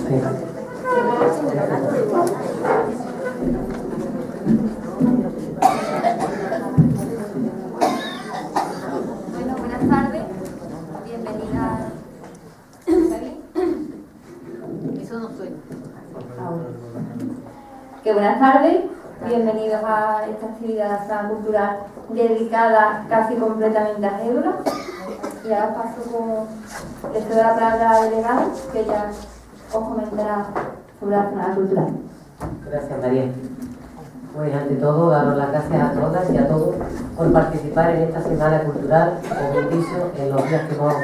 Sí. Bueno, buenas tardes. Bienvenida. Eso no suena. Que buenas tardes. Bienvenidos a esta actividad cultural dedicada casi completamente a Gédula. Y ahora paso con el de la palabra delegado, que ya os comentará sobre la zona cultural. Gracias, María. Pues ante todo, daros las gracias a todas y a todos por participar en esta Semana Cultural, como he dicho, en los días que hemos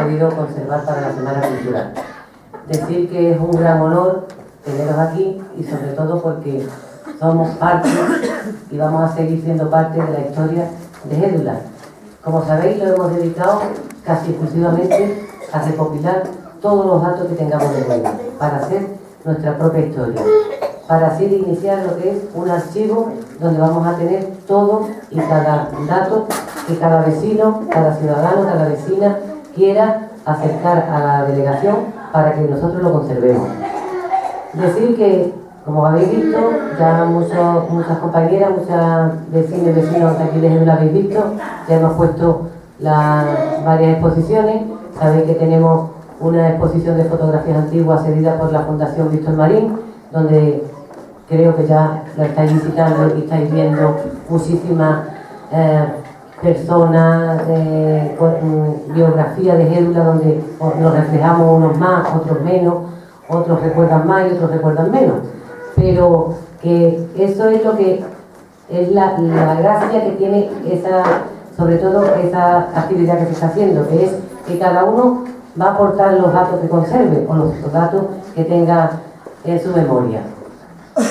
podido conservar para la Semana Cultural. Decir que es un gran honor teneros aquí y sobre todo porque somos parte y vamos a seguir siendo parte de la historia de Gédula. Como sabéis, lo hemos dedicado casi exclusivamente a recopilar todos los datos que tengamos de Gédula para hacer nuestra propia historia, para así iniciar lo que es un archivo donde vamos a tener todo y cada dato que cada vecino, cada ciudadano, cada vecina quiera acercar a la delegación para que nosotros lo conservemos. Decir que, como habéis visto, ya muchas compañeras, muchas vecinas y vecinos de aquí de Gédula habéis visto, ya hemos puesto varias exposiciones. Sabéis que tenemos una exposición de fotografías antiguas cedida por la Fundación Víctor Marín, donde creo que ya la estáis visitando y estáis viendo muchísimas personas, biografías de Gédula, donde nos reflejamos unos más, otros menos, otros recuerdan más y otros recuerdan menos. Pero que eso es lo que es la gracia que tiene sobre todo esa actividad que se está haciendo, que es que cada uno va a aportar los datos que conserve o los datos que tenga en su memoria.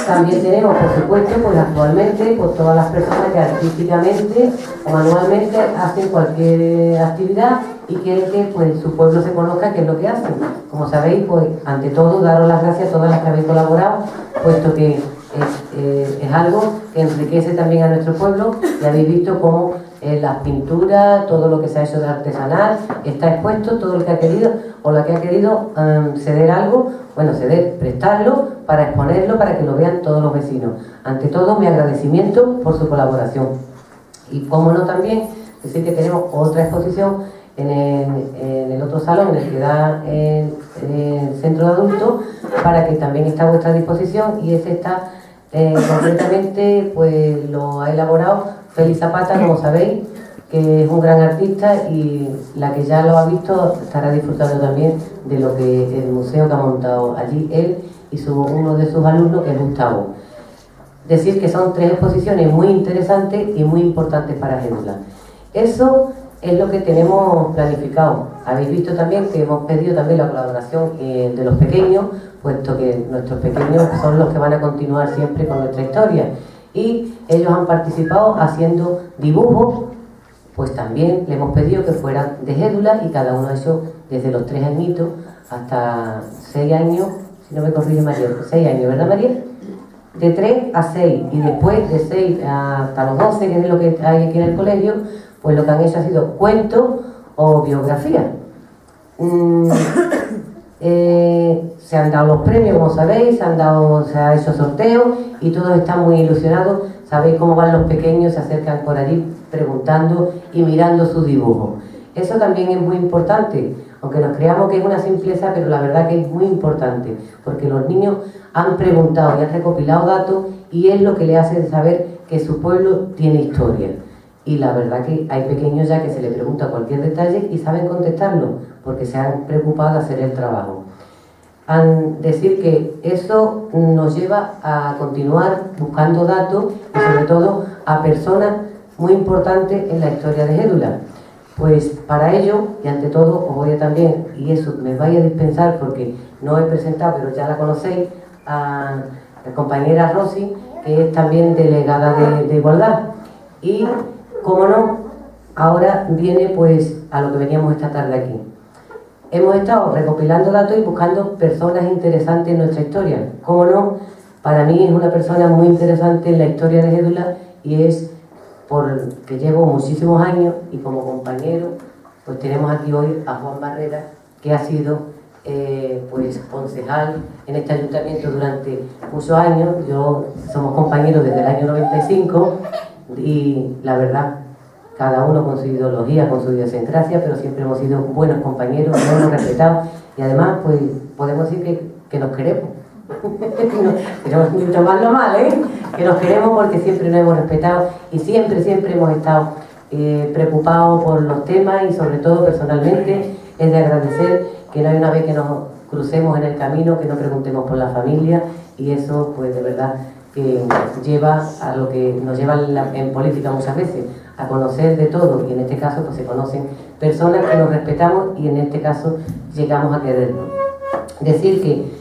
También tenemos, por supuesto, pues actualmente, pues todas las personas que artísticamente o manualmente hacen cualquier actividad y quieren que pues su pueblo se conozca qué es lo que hacen. Como sabéis, pues ante todo, daros las gracias a todas las que habéis colaborado, puesto que es algo que enriquece también a nuestro pueblo. Y habéis visto cómo las pinturas, todo lo que se ha hecho de artesanal, está expuesto. Todo el que ha querido o la que ha querido ceder algo, prestarlo para exponerlo, para que lo vean todos los vecinos. Ante todo, mi agradecimiento por su colaboración. Y como no, también decir que tenemos otra exposición en el otro salón, en el que da el centro de adultos, para que también está a vuestra disposición, y ese está concretamente, pues lo ha elaborado Félix Zapata, como sabéis, que es un gran artista, y la que ya lo ha visto estará disfrutando también de lo que el museo que ha montado allí él y uno de sus alumnos, que es Gustavo. Decir que son 3 exposiciones muy interesantes y muy importantes para Gédula. Eso es lo que tenemos planificado. Habéis visto también que hemos pedido también la colaboración de los pequeños, puesto que nuestros pequeños son los que van a continuar siempre con nuestra historia, y ellos han participado haciendo dibujos. Pues también le hemos pedido que fueran de Gédula, y cada uno de ellos desde los 3 añitos hasta 6 años, si no me corrige María, 6 años, ¿verdad, María? De 3 a 6, y después de 6 hasta los 12, que es lo que hay aquí en el colegio, pues lo que han hecho ha sido cuentos o biografías. Se han dado los premios, como sabéis, se ha hecho sorteo y todos están muy ilusionados. Sabéis cómo van los pequeños, se acercan por allí preguntando y mirando sus dibujos. Eso también es muy importante, aunque nos creamos que es una simpleza, pero la verdad que es muy importante, porque los niños han preguntado y han recopilado datos, y es lo que le hace saber que su pueblo tiene historia. Y la verdad que hay pequeños ya que se les pregunta cualquier detalle y saben contestarlo, porque se han preocupado de hacer el trabajo. Decir que eso nos lleva a continuar buscando datos, y sobre todo a personas muy importantes en la historia de Gédula. Pues para ello, y ante todo, os voy a también, y eso me vais a dispensar porque no he presentado, pero ya la conocéis, a la compañera Rosy, que es también delegada de Igualdad. Y, como no, ahora viene pues a lo que veníamos esta tarde aquí. Hemos estado recopilando datos y buscando personas interesantes en nuestra historia. Como no, para mí es una persona muy interesante en la historia de Gédula, y es porque llevo muchísimos años, y como compañero pues tenemos aquí hoy a Juan Barrera, que ha sido pues concejal en este ayuntamiento durante muchos años. Somos compañeros desde el año 95 y la verdad, cada uno con su ideología, con su idiosincrasia, pero siempre hemos sido buenos compañeros, buenos, respetados, y además pues podemos decir que nos queremos. Queremos mucho más lo mal, que nos queremos porque siempre nos hemos respetado y siempre hemos estado preocupados por los temas, y sobre todo personalmente es de agradecer que no hay una vez que nos crucemos en el camino que no preguntemos por la familia, y eso pues de verdad que lleva a lo que nos lleva en política muchas veces, a conocer de todo, y en este caso pues se conocen personas que nos respetamos y en este caso llegamos a querernos. Decir que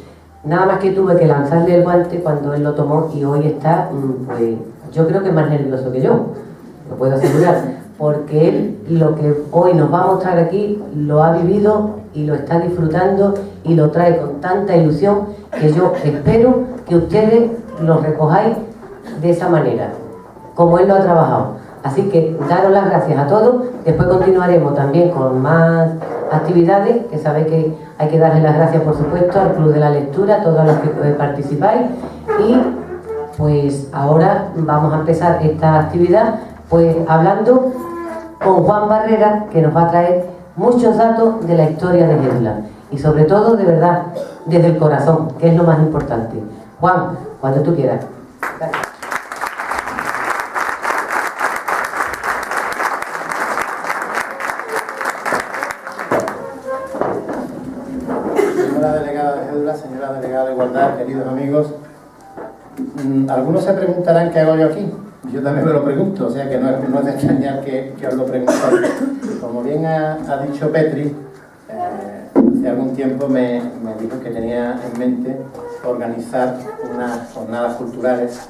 nada más que tuve que lanzarle el guante cuando él lo tomó, y hoy está, pues yo creo que más nervioso que yo, lo puedo asegurar, porque él lo que hoy nos va a mostrar aquí lo ha vivido y lo está disfrutando y lo trae con tanta ilusión que yo espero que ustedes lo recojáis de esa manera, como él lo ha trabajado. Así que daros las gracias a todos. Después continuaremos también con más actividades, que sabéis que hay que darles las gracias, por supuesto, al Club de la Lectura, a todos los que participáis. Y pues ahora vamos a empezar esta actividad pues hablando con Juan Barrera, que nos va a traer muchos datos de la historia de Gédula, y sobre todo, de verdad, desde el corazón, que es lo más importante. Juan, cuando tú quieras. Gracias. Señora delegada de Gédula, señora delegada de Igualdad, queridos amigos, algunos se preguntarán qué hago yo aquí. Yo también me lo pregunto, o sea que no es de extrañar que os lo preguntéis. Como bien ha dicho Petri, hace algún tiempo me dijo que tenía en mente organizar unas jornadas culturales,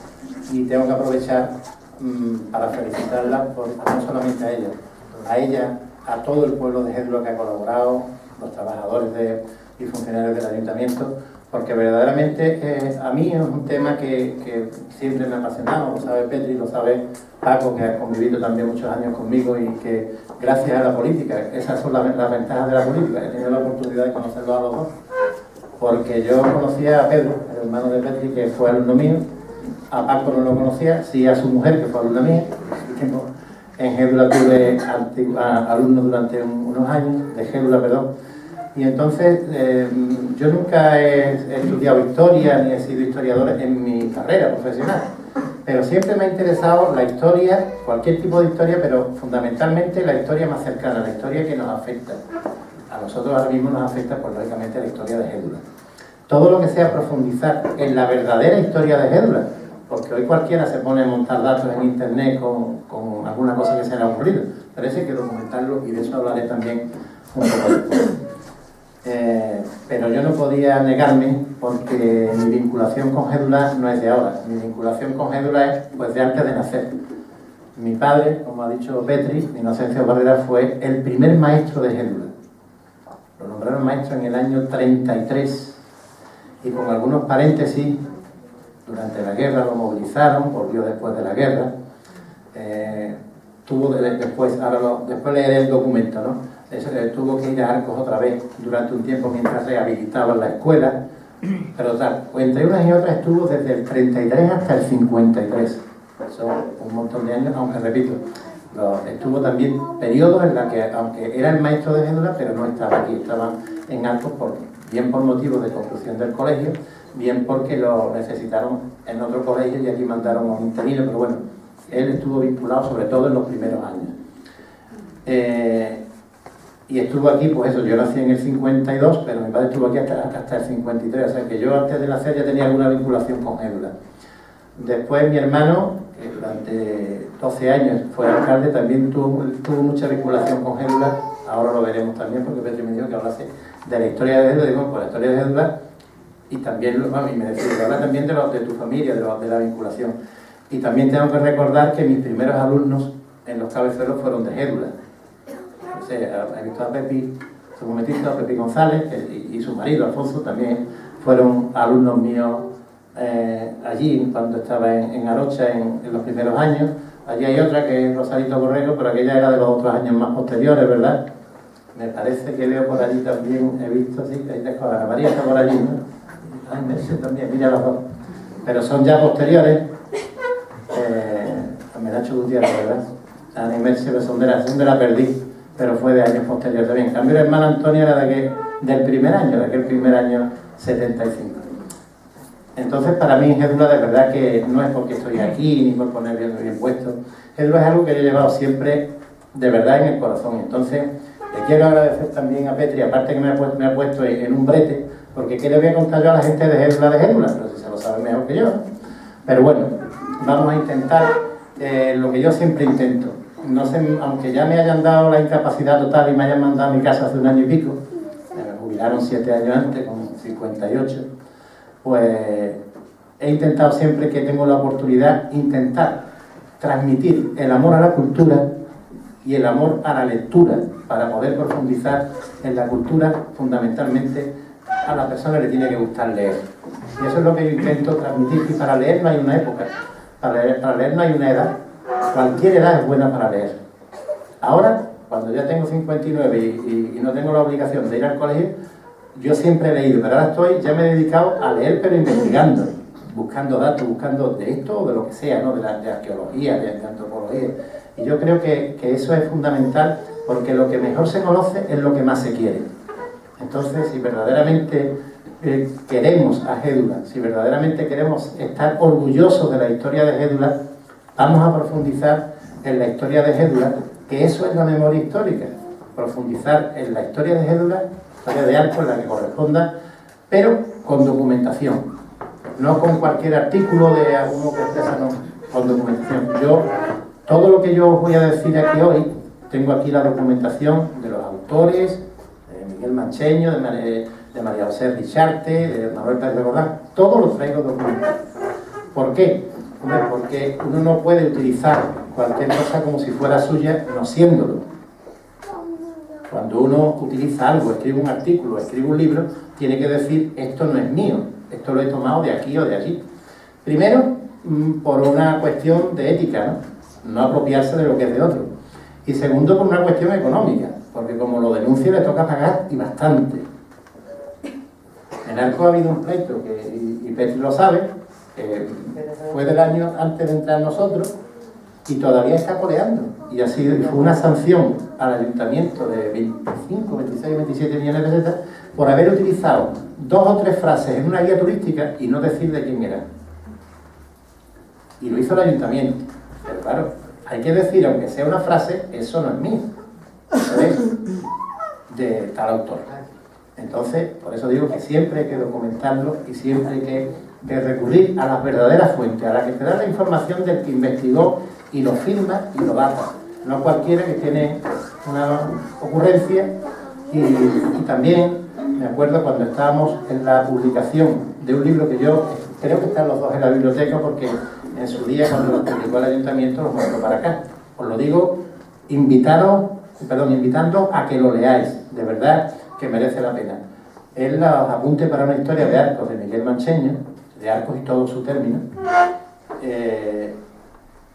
y tengo que aprovechar para felicitarla, no solamente a ella, a todo el pueblo de Gédula que ha colaborado, los trabajadores y funcionarios del ayuntamiento, porque verdaderamente a mí es un tema que siempre me ha apasionado. Lo sabe Petri, lo sabe Paco, que ha convivido también muchos años conmigo, y que gracias a la política, esas son las ventajas de la política, he tenido la oportunidad de conocerlos a los dos, porque yo conocía a Pedro, el hermano de Petri, que fue alumno mío, a Paco no lo conocía, sí a su mujer, que fue alumna mía. En Gédula tuve alumnos durante unos años, de Gédula, perdón. Y entonces yo nunca he estudiado historia ni he sido historiador en mi carrera profesional, pero siempre me ha interesado la historia, cualquier tipo de historia, pero fundamentalmente la historia más cercana, la historia que nos afecta. A nosotros ahora mismo nos afecta, pues lógicamente, la historia de Gédula. Todo lo que sea profundizar en la verdadera historia de Gédula, porque hoy cualquiera se pone a montar datos en internet con alguna cosa que se le ha ocurrido, pero eso hay que documentarlo, y de eso hablaré también un poco después. Pero yo no podía negarme, porque mi vinculación con Gédula no es de ahora. Mi vinculación con Gédula es pues de antes de nacer. Mi padre, como ha dicho Petri, Inocencio Barrera, fue el primer maestro de Gédula. Lo nombraron maestro en el año 33, y con algunos paréntesis, durante la guerra lo movilizaron, volvió después de la guerra, después leeré el documento, ¿no? Tuvo que ir a Arcos otra vez durante un tiempo mientras rehabilitaban la escuela, pero tal, entre unas y otras estuvo desde el 33 hasta el 53, son un montón de años, aunque repito, estuvo también periodos en los que, aunque era el maestro de Gédula, pero no estaba aquí, estaba en Arcos, bien por motivos de construcción del colegio, bien porque lo necesitaron en otro colegio y aquí mandaron a un interino, pero bueno, él estuvo vinculado sobre todo en los primeros años. Y estuvo aquí, pues eso, yo nací en el 52, pero mi padre estuvo aquí hasta el 53, o sea que yo antes de nacer ya tenía alguna vinculación con Gédula. Después mi hermano, que durante 12 años fue alcalde, también tuvo mucha vinculación con Gédula, ahora lo veremos también, porque Petri me dijo que hablase de la historia de Gédula, digo, pues la historia de Gédula, y también, y me decía, habla también de tu familia, de la vinculación. Y también tengo que recordar que mis primeros alumnos en los cabezuelos fueron de Gédula. He visto a Pepi, su momentito, a Pepi González, y su marido, Alfonso, también fueron alumnos míos allí, cuando estaba en Arocha en los primeros años. Allí hay otra que es Rosalito Borrego, pero aquella era de los otros años más posteriores, ¿verdad? me parece que veo por allí también, he visto, sí, ahí está Ana María, está por allí, ¿no? Ay, Merce también, mira los dos. Pero son ya posteriores. A Menacho Gutiérrez, ¿verdad? Ana y Merce son de la Perdí, pero fue de años posteriores también. En cambio, la hermana Antonia era del primer año, de aquel primer año 75. Entonces, para mí, Gédula, de verdad que no es porque estoy aquí, ni por poner bien puesto. Gédula es algo que yo he llevado siempre, de verdad, en el corazón. Entonces, le quiero agradecer también a Petri, aparte que me ha puesto en un brete, porque ¿qué le voy a contar yo a la gente de Gédula? Pero si se lo sabe mejor que yo. Pero bueno, vamos a intentar lo que yo siempre intento. No sé, aunque ya me hayan dado la incapacidad total y me hayan mandado a mi casa hace 1 año y pico, me jubilaron 7 años antes, con 58, pues he intentado siempre que tengo la oportunidad, intentar transmitir el amor a la cultura y el amor a la lectura, para poder profundizar en la cultura. Fundamentalmente a la persona le tiene que gustar leer, y eso es lo que yo intento transmitir. Y para leer no hay una época, para leer no hay una edad, cualquier edad es buena para leer. Ahora, cuando ya tengo 59 y no tengo la obligación de ir al colegio, yo siempre he leído, pero ahora ya me he dedicado a leer, pero investigando, buscando datos, buscando de esto o de lo que sea, ¿no? de arqueología, de antropología. Y yo creo que eso es fundamental, porque lo que mejor se conoce es lo que más se quiere. Entonces, si verdaderamente queremos a Gédula, si verdaderamente queremos estar orgullosos de la historia de Gédula, vamos a profundizar en la historia de Gédula, que eso es la memoria histórica, profundizar en la historia de Gédula, historia de Arcos, en la que corresponda, pero con documentación, no con cualquier artículo de alguno que expresa, no, con documentación. Todo lo que yo os voy a decir aquí hoy, tengo aquí la documentación de los autores, de Miguel Mancheño, de María José Richarte, de Manuel Pérez de Gordán, todo lo traigo documentado. ¿Por qué? Hombre, porque uno no puede utilizar cualquier cosa como si fuera suya, no siéndolo. Cuando uno utiliza algo, escribe un artículo, escribe un libro, tiene que decir, esto no es mío, esto lo he tomado de aquí o de allí. Primero, por una cuestión de ética, no apropiarse de lo que es de otro. Y segundo, por una cuestión económica, porque como lo denuncia le toca pagar, y bastante. En Arcos ha habido un pleito, y Petri lo sabe, fue del año antes de entrar nosotros, y todavía está coleando. Y así fue una sanción al ayuntamiento de 25, 26, 27 millones de pesetas por haber utilizado 2 o 3 frases en una guía turística y no decir de quién era. Y lo hizo el ayuntamiento. Pero claro, hay que decir, aunque sea una frase, eso no es mío, eso es de tal autor. Entonces, por eso digo que siempre hay que documentarlo y siempre hay que recurrir a las verdaderas fuentes, a la que te da la información del que investigó y lo firma y lo data. No cualquiera que tiene una ocurrencia. Y también me acuerdo cuando estábamos en la publicación de un libro que yo creo que están los dos en la biblioteca, porque en su día, cuando lo publicó el ayuntamiento, los mandó para acá. Os lo digo invitando a que lo leáis, de verdad que merece la pena. Es los apuntes para una historia de Arcos, de Miguel Mancheño, de Arcos y todo su término.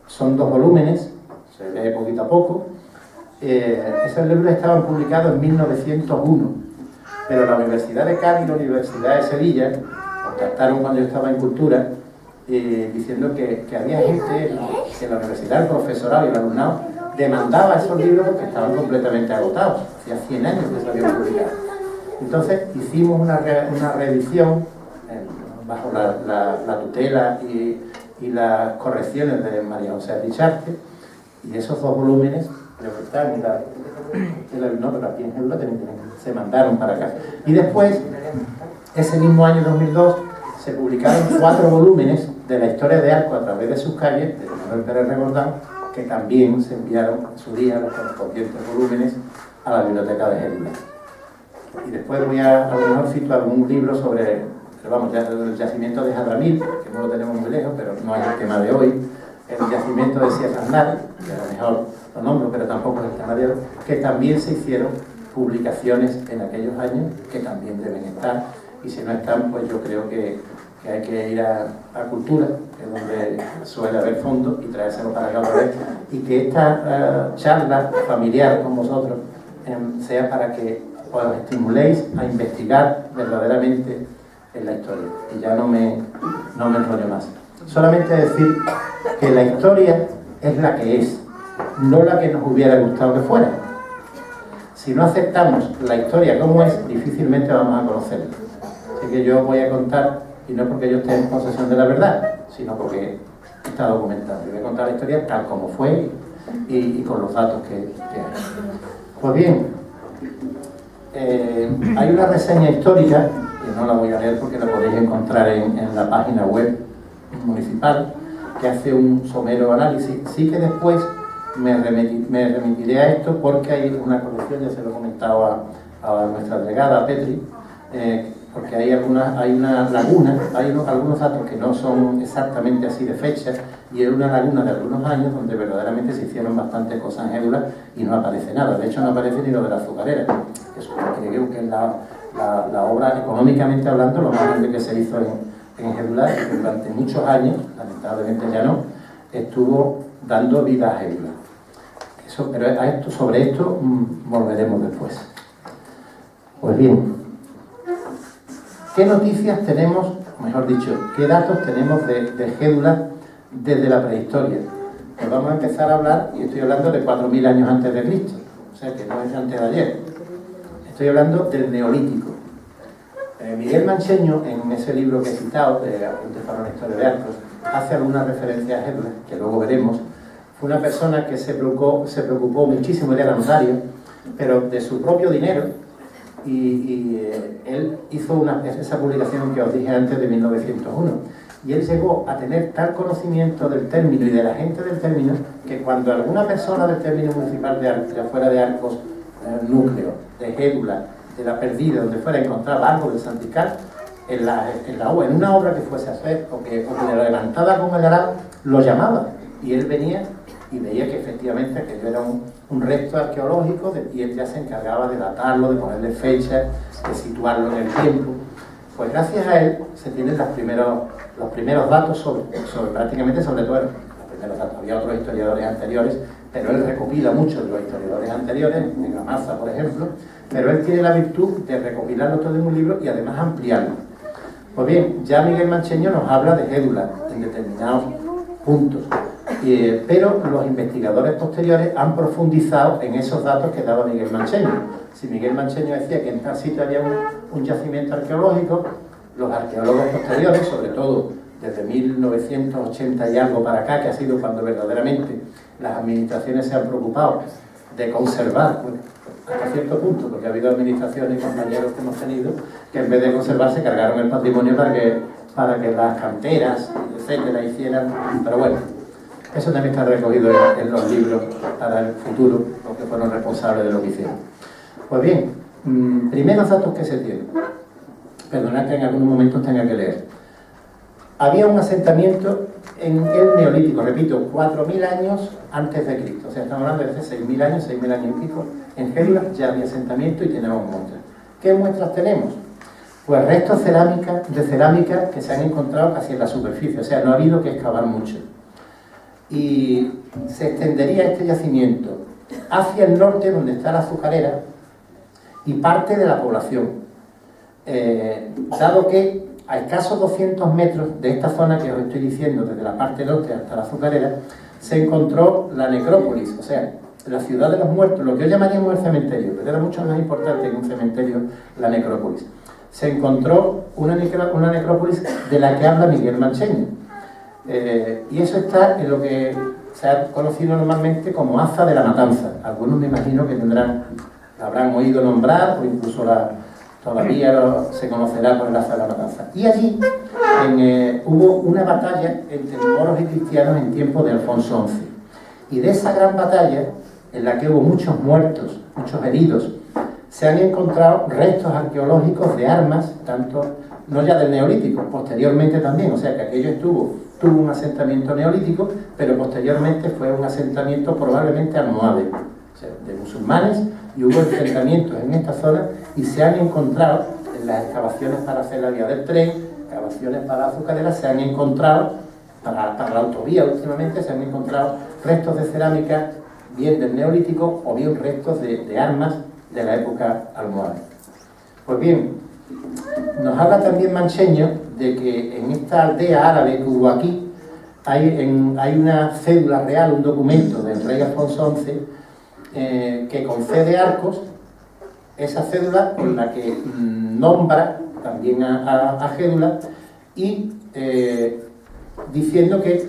Son 2 volúmenes, se lee poquito a poco. Esos libros estaban publicados en 1901, pero la Universidad de Cádiz y la Universidad de Sevilla contactaron cuando yo estaba en Cultura, diciendo que había gente, que la universidad, el profesorado y el alumnado demandaba esos libros porque estaban completamente agotados. Hacía 100 años que se habían publicado. Entonces hicimos una reedición bajo la tutela y las correcciones de María José Richarte, y esos 2 volúmenes, creo que están pero aquí en Gédula se mandaron para acá. Y después, ese mismo año 2002, se publicaron 4 volúmenes de la historia de Arcos a través de sus calles, de Manuel Pérez de Gordán, que también se enviaron en su día los correspondientes volúmenes a la biblioteca de Gédula. Y después a lo mejor cito algún libro sobre, el yacimiento de Jadramil, que no lo tenemos muy lejos, pero no es el tema de hoy, el yacimiento de Sierra Aznar, que a lo mejor lo nombro, pero tampoco es el tema de hoy, que también se hicieron publicaciones en aquellos años, que también deben estar, y si no están, pues yo creo que hay que ir a Cultura, que es donde suele haber fondos, y traérselo para acá otra vez, y que esta charla familiar con vosotros sea para que os estimuléis a investigar verdaderamente en la historia. Y ya no me enrollo más. Solamente decir que la historia es la que es, no la que nos hubiera gustado que fuera. Si no aceptamos la historia como es, difícilmente vamos a conocerla. Así que yo voy a contar, y no porque yo esté en posesión de la verdad, sino porque está documentado. Yo voy a contar la historia tal como fue y con los datos que hay. Pues bien, hay una reseña histórica, que no la voy a leer porque la podéis encontrar en la página web municipal, que hace un somero análisis. Sí que después me remitiré a esto porque hay una colección, ya se lo he comentado a nuestra delegada, a Petri, porque hay una laguna, hay algunos datos que no son exactamente así de fecha, y hay una laguna de algunos años donde verdaderamente se hicieron bastantes cosas en Gédula y no aparece nada. De hecho, no aparece ni lo de la azucarera, que creo que es la obra, económicamente hablando, lo más grande que se hizo en Gédula, y que durante muchos años, lamentablemente ya no, estuvo dando vida a Gédula. Pero sobre esto volveremos después. Pues bien, ¿qué noticias tenemos, mejor dicho, qué datos tenemos de Gédula desde la prehistoria? Pues vamos a empezar a hablar, y estoy hablando de 4.000 años antes de Cristo, o sea que no es antes de ayer. Estoy hablando del Neolítico. Miguel Mancheño, en ese libro que he citado, de Apuntes para una historia de Arcos, hace algunas referencias a Gédula, que luego veremos. Fue una persona que se preocupó muchísimo, él era notario, pero de su propio dinero, y él hizo esa publicación que os dije antes de 1901, y él llegó a tener tal conocimiento del término y de la gente del término, que cuando alguna persona del término municipal de afuera de Arcos, núcleo, de Gédula, de la Perdida, donde fuera a encontrar algo de Santical, en una obra que fuese a hacer, o que le levantaba con el arado, lo llamaba, y él venía y veía que efectivamente aquello era un resto arqueológico, y él ya se encargaba de datarlo, de ponerle fecha, de situarlo en el tiempo. Pues gracias a él se tienen los primeros datos prácticamente sobre todo los primeros datos. Había otros historiadores anteriores, pero él recopila muchos de los historiadores anteriores, de Gamarza, por ejemplo, pero él tiene la virtud de recopilarlo todo en un libro y además ampliarlo. Pues bien, ya Miguel Mancheño nos habla de Gédula en determinados puntos, pero los investigadores posteriores han profundizado en esos datos que daba Miguel Mancheño. Si Miguel Mancheño decía que en tal sitio había un yacimiento arqueológico, los arqueólogos posteriores, sobre todo desde 1980 y algo para acá, que ha sido cuando verdaderamente las administraciones se han preocupado de conservar, bueno, hasta cierto punto, porque ha habido administraciones y compañeros que hemos tenido que en vez de conservar se cargaron el patrimonio para que las canteras, etcétera, hicieran, pero bueno, eso también está recogido en los libros para el futuro, porque fueron responsables de lo que hicieron. Pues bien, primeros datos que se tienen. Perdonad que en algunos momentos tenga que leer. Había un asentamiento en el Neolítico, repito, 4.000 años antes de Cristo. O sea, estamos hablando de hace 6.000 años y pico. En Gédula ya había asentamiento y tenemos muestras. ¿Qué muestras tenemos? Pues restos de cerámica que se han encontrado casi en la superficie. O sea, no ha habido que excavar mucho. Y se extendería este yacimiento hacia el norte, donde está la azucarera, y parte de la población. Dado que a escasos 200 metros de esta zona que os estoy diciendo, desde la parte norte hasta la azucarera, se encontró la necrópolis, o sea, la ciudad de los muertos, lo que hoy llamaríamos el cementerio, pero era mucho más importante que un cementerio, la necrópolis. Se encontró una necrópolis de la que habla Miguel Mancheño, y eso está en lo que se ha conocido normalmente como Aza de la Matanza. Algunos me imagino que la habrán oído nombrar, o incluso todavía se conocerá por el Aza de la Matanza. Y allí hubo una batalla entre moros y cristianos en tiempos de Alfonso XI. Y de esa gran batalla, en la que hubo muchos muertos, muchos heridos, se han encontrado restos arqueológicos de armas, tanto, no ya del Neolítico, posteriormente también, o sea que aquello tuvo un asentamiento neolítico, pero posteriormente fue un asentamiento probablemente almohade, o sea, de musulmanes, y hubo asentamientos en esta zona, y se han encontrado en las excavaciones para hacer la vía del tren, excavaciones para la azucarera, se han encontrado, para la autovía últimamente, se han encontrado restos de cerámica, bien del Neolítico o bien restos de armas de la época almohade. Pues bien, nos habla también Mancheño de que en esta aldea árabe que hubo aquí hay una cédula real, un documento del rey Alfonso XI que concede Arcos, esa cédula con la que nombra también a Gédula y diciendo que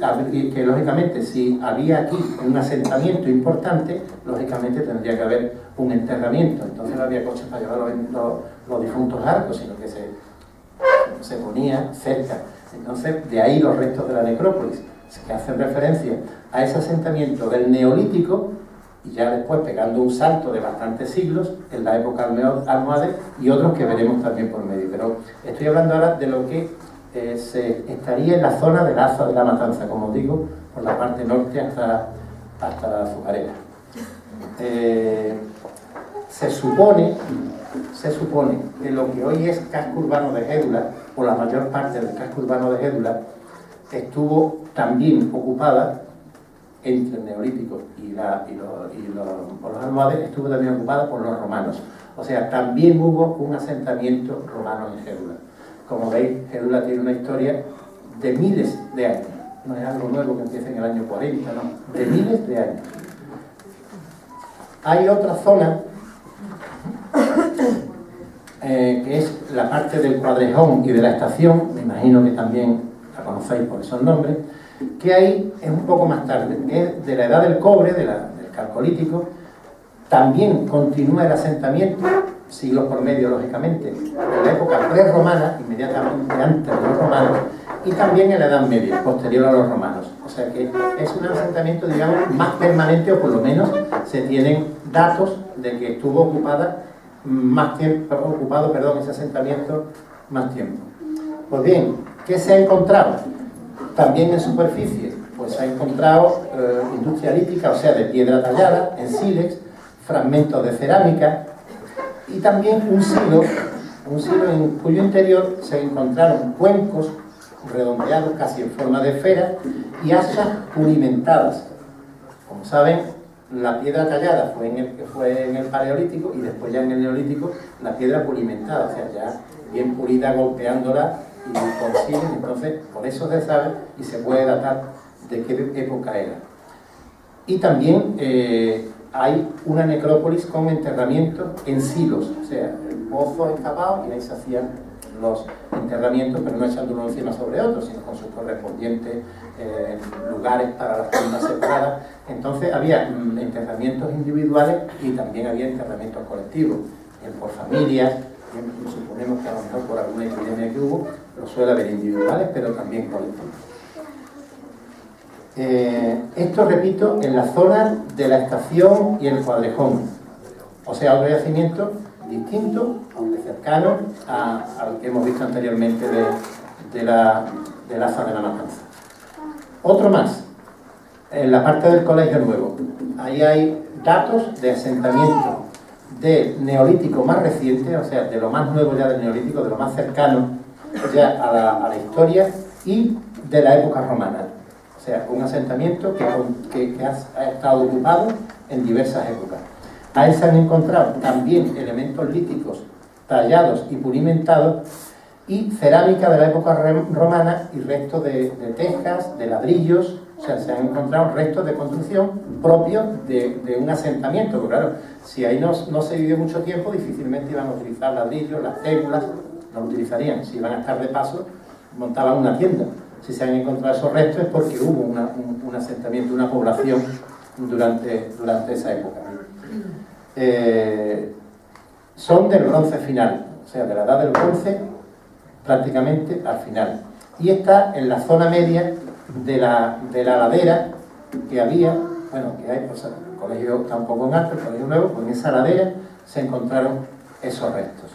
lógicamente si había aquí un asentamiento importante, lógicamente tendría que haber un enterramiento. Entonces no había coches para llevar los difuntos Arcos, sino que se ponía cerca. Entonces de ahí los restos de la necrópolis, que hacen referencia a ese asentamiento del Neolítico, y ya después pegando un salto de bastantes siglos en la época almohade y otros que veremos también por medio. Pero estoy hablando ahora de lo que se estaría en la zona de Laza de la Matanza, como os digo, por la parte norte hasta la Azucarera. Se supone que lo que hoy es casco urbano de Gédula, o la mayor parte del casco urbano de Gédula, estuvo también ocupada entre el Neolítico y los almohades, estuvo también ocupada por los romanos. O sea, también hubo un asentamiento romano en Gédula. Como veis, Gédula tiene una historia de miles de años. No es algo nuevo que empiece en el año 40, no, de miles de años. Hay otra zona que es la parte del Cuadrejón y de la estación, me imagino que también la conocéis por esos nombres, que ahí es un poco más tarde, que es de la edad del cobre, del calcolítico. También continúa el asentamiento, siglos por medio lógicamente, de la época prerromana, inmediatamente antes de los romanos, y también en la Edad Media, posterior a los romanos. O sea que es un asentamiento, digamos, más permanente, o por lo menos se tienen datos de que estuvo ocupado ese asentamiento más tiempo. Pues bien, ¿qué se ha encontrado? También en superficie, pues se ha encontrado industria lítica, o sea, de piedra tallada, en sílex, fragmentos de cerámica y también un silo en cuyo interior se encontraron cuencos redondeados casi en forma de esfera y asas pulimentadas. Como saben, la piedra tallada fue en el Paleolítico y después ya en el Neolítico la piedra pulimentada, o sea, ya bien pulida, golpeándola y con sílex. Entonces, por eso se sabe y se puede datar de qué época era. Y también hay una necrópolis con enterramientos en silos, o sea, pozos excavados y ahí se hacían los enterramientos, pero no echando uno encima sobre otro, sino con sus correspondientes lugares para las tumbas separadas. Entonces había enterramientos individuales y también había enterramientos colectivos, bien por familias, bien, suponemos que a lo mejor por alguna epidemia que hubo, lo suele haber individuales, pero también colectivos. Esto, repito, en la zona de la estación y el Cuadrejón, o sea, otro yacimiento distinto, aunque cercano al que hemos visto anteriormente de Laza de la Matanza. Otro más, en la parte del Colegio Nuevo, ahí hay datos de asentamiento del Neolítico más reciente, o sea, de lo más nuevo ya del Neolítico, de lo más cercano ya a la historia, y de la época romana. O sea, un asentamiento que ha estado ocupado en diversas épocas. Ahí se han encontrado también elementos líticos tallados y pulimentados y cerámica de la época romana y restos de tejas, de ladrillos. O sea, se han encontrado restos de construcción propios de un asentamiento. Porque claro, si ahí no se vivió mucho tiempo, difícilmente iban a utilizar ladrillos, las tégulas, no lo utilizarían. Si iban a estar de paso, montaban una tienda. Si se han encontrado esos restos es porque hubo un asentamiento, una población durante esa época. Son del bronce final, o sea, de la edad del bronce prácticamente al final. Y está en la zona media de la ladera que había, bueno, que hay, pues, el colegio está un poco en alto, el colegio nuevo, pues en esa ladera se encontraron esos restos.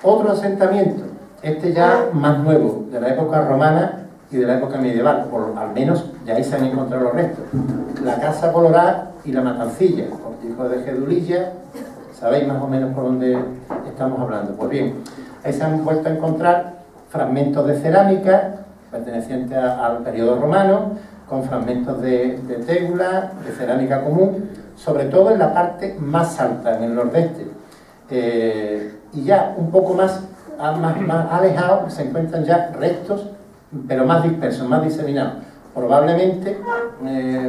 Otro asentamiento, este ya más nuevo, de la época romana y de la época medieval, por al menos de ahí se han encontrado los restos. La Casa Colorada y la Matancilla, cortijo de Gedulilla, sabéis más o menos por dónde estamos hablando. Pues bien, ahí se han vuelto a encontrar fragmentos de cerámica pertenecientes al periodo romano, con fragmentos de tégula, de cerámica común, sobre todo en la parte más alta, en el nordeste. Y ya un poco más alejados se encuentran ya restos, pero más dispersos, más diseminados. Probablemente,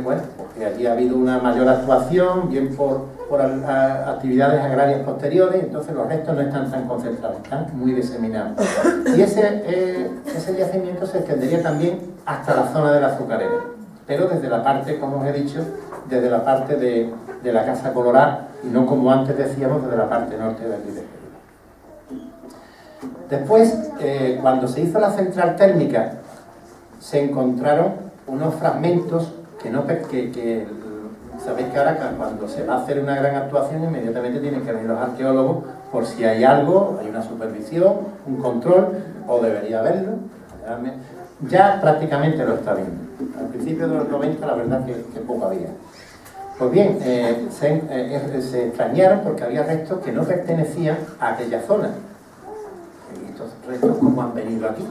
bueno, porque allí ha habido una mayor actuación, bien por actividades agrarias posteriores, entonces los restos no están tan concentrados, están muy diseminados. Y ese yacimiento se extendería también hasta la zona de la azucarera, pero desde la parte, como os he dicho, desde la parte de la Casa Colorada, y no como antes decíamos, desde la parte norte de aquí de Gédula. Después, cuando se hizo la central térmica, se encontraron unos fragmentos que sabéis que ahora cuando se va a hacer una gran actuación inmediatamente tienen que venir los arqueólogos por si hay algo, hay una supervisión, un control, o debería haberlo. Ya prácticamente lo está viendo. Al principio de los 90 la verdad que poco había. Pues bien, se extrañaron porque había restos que no pertenecían a aquella zona. Y estos restos, ¿cómo han venido aquí?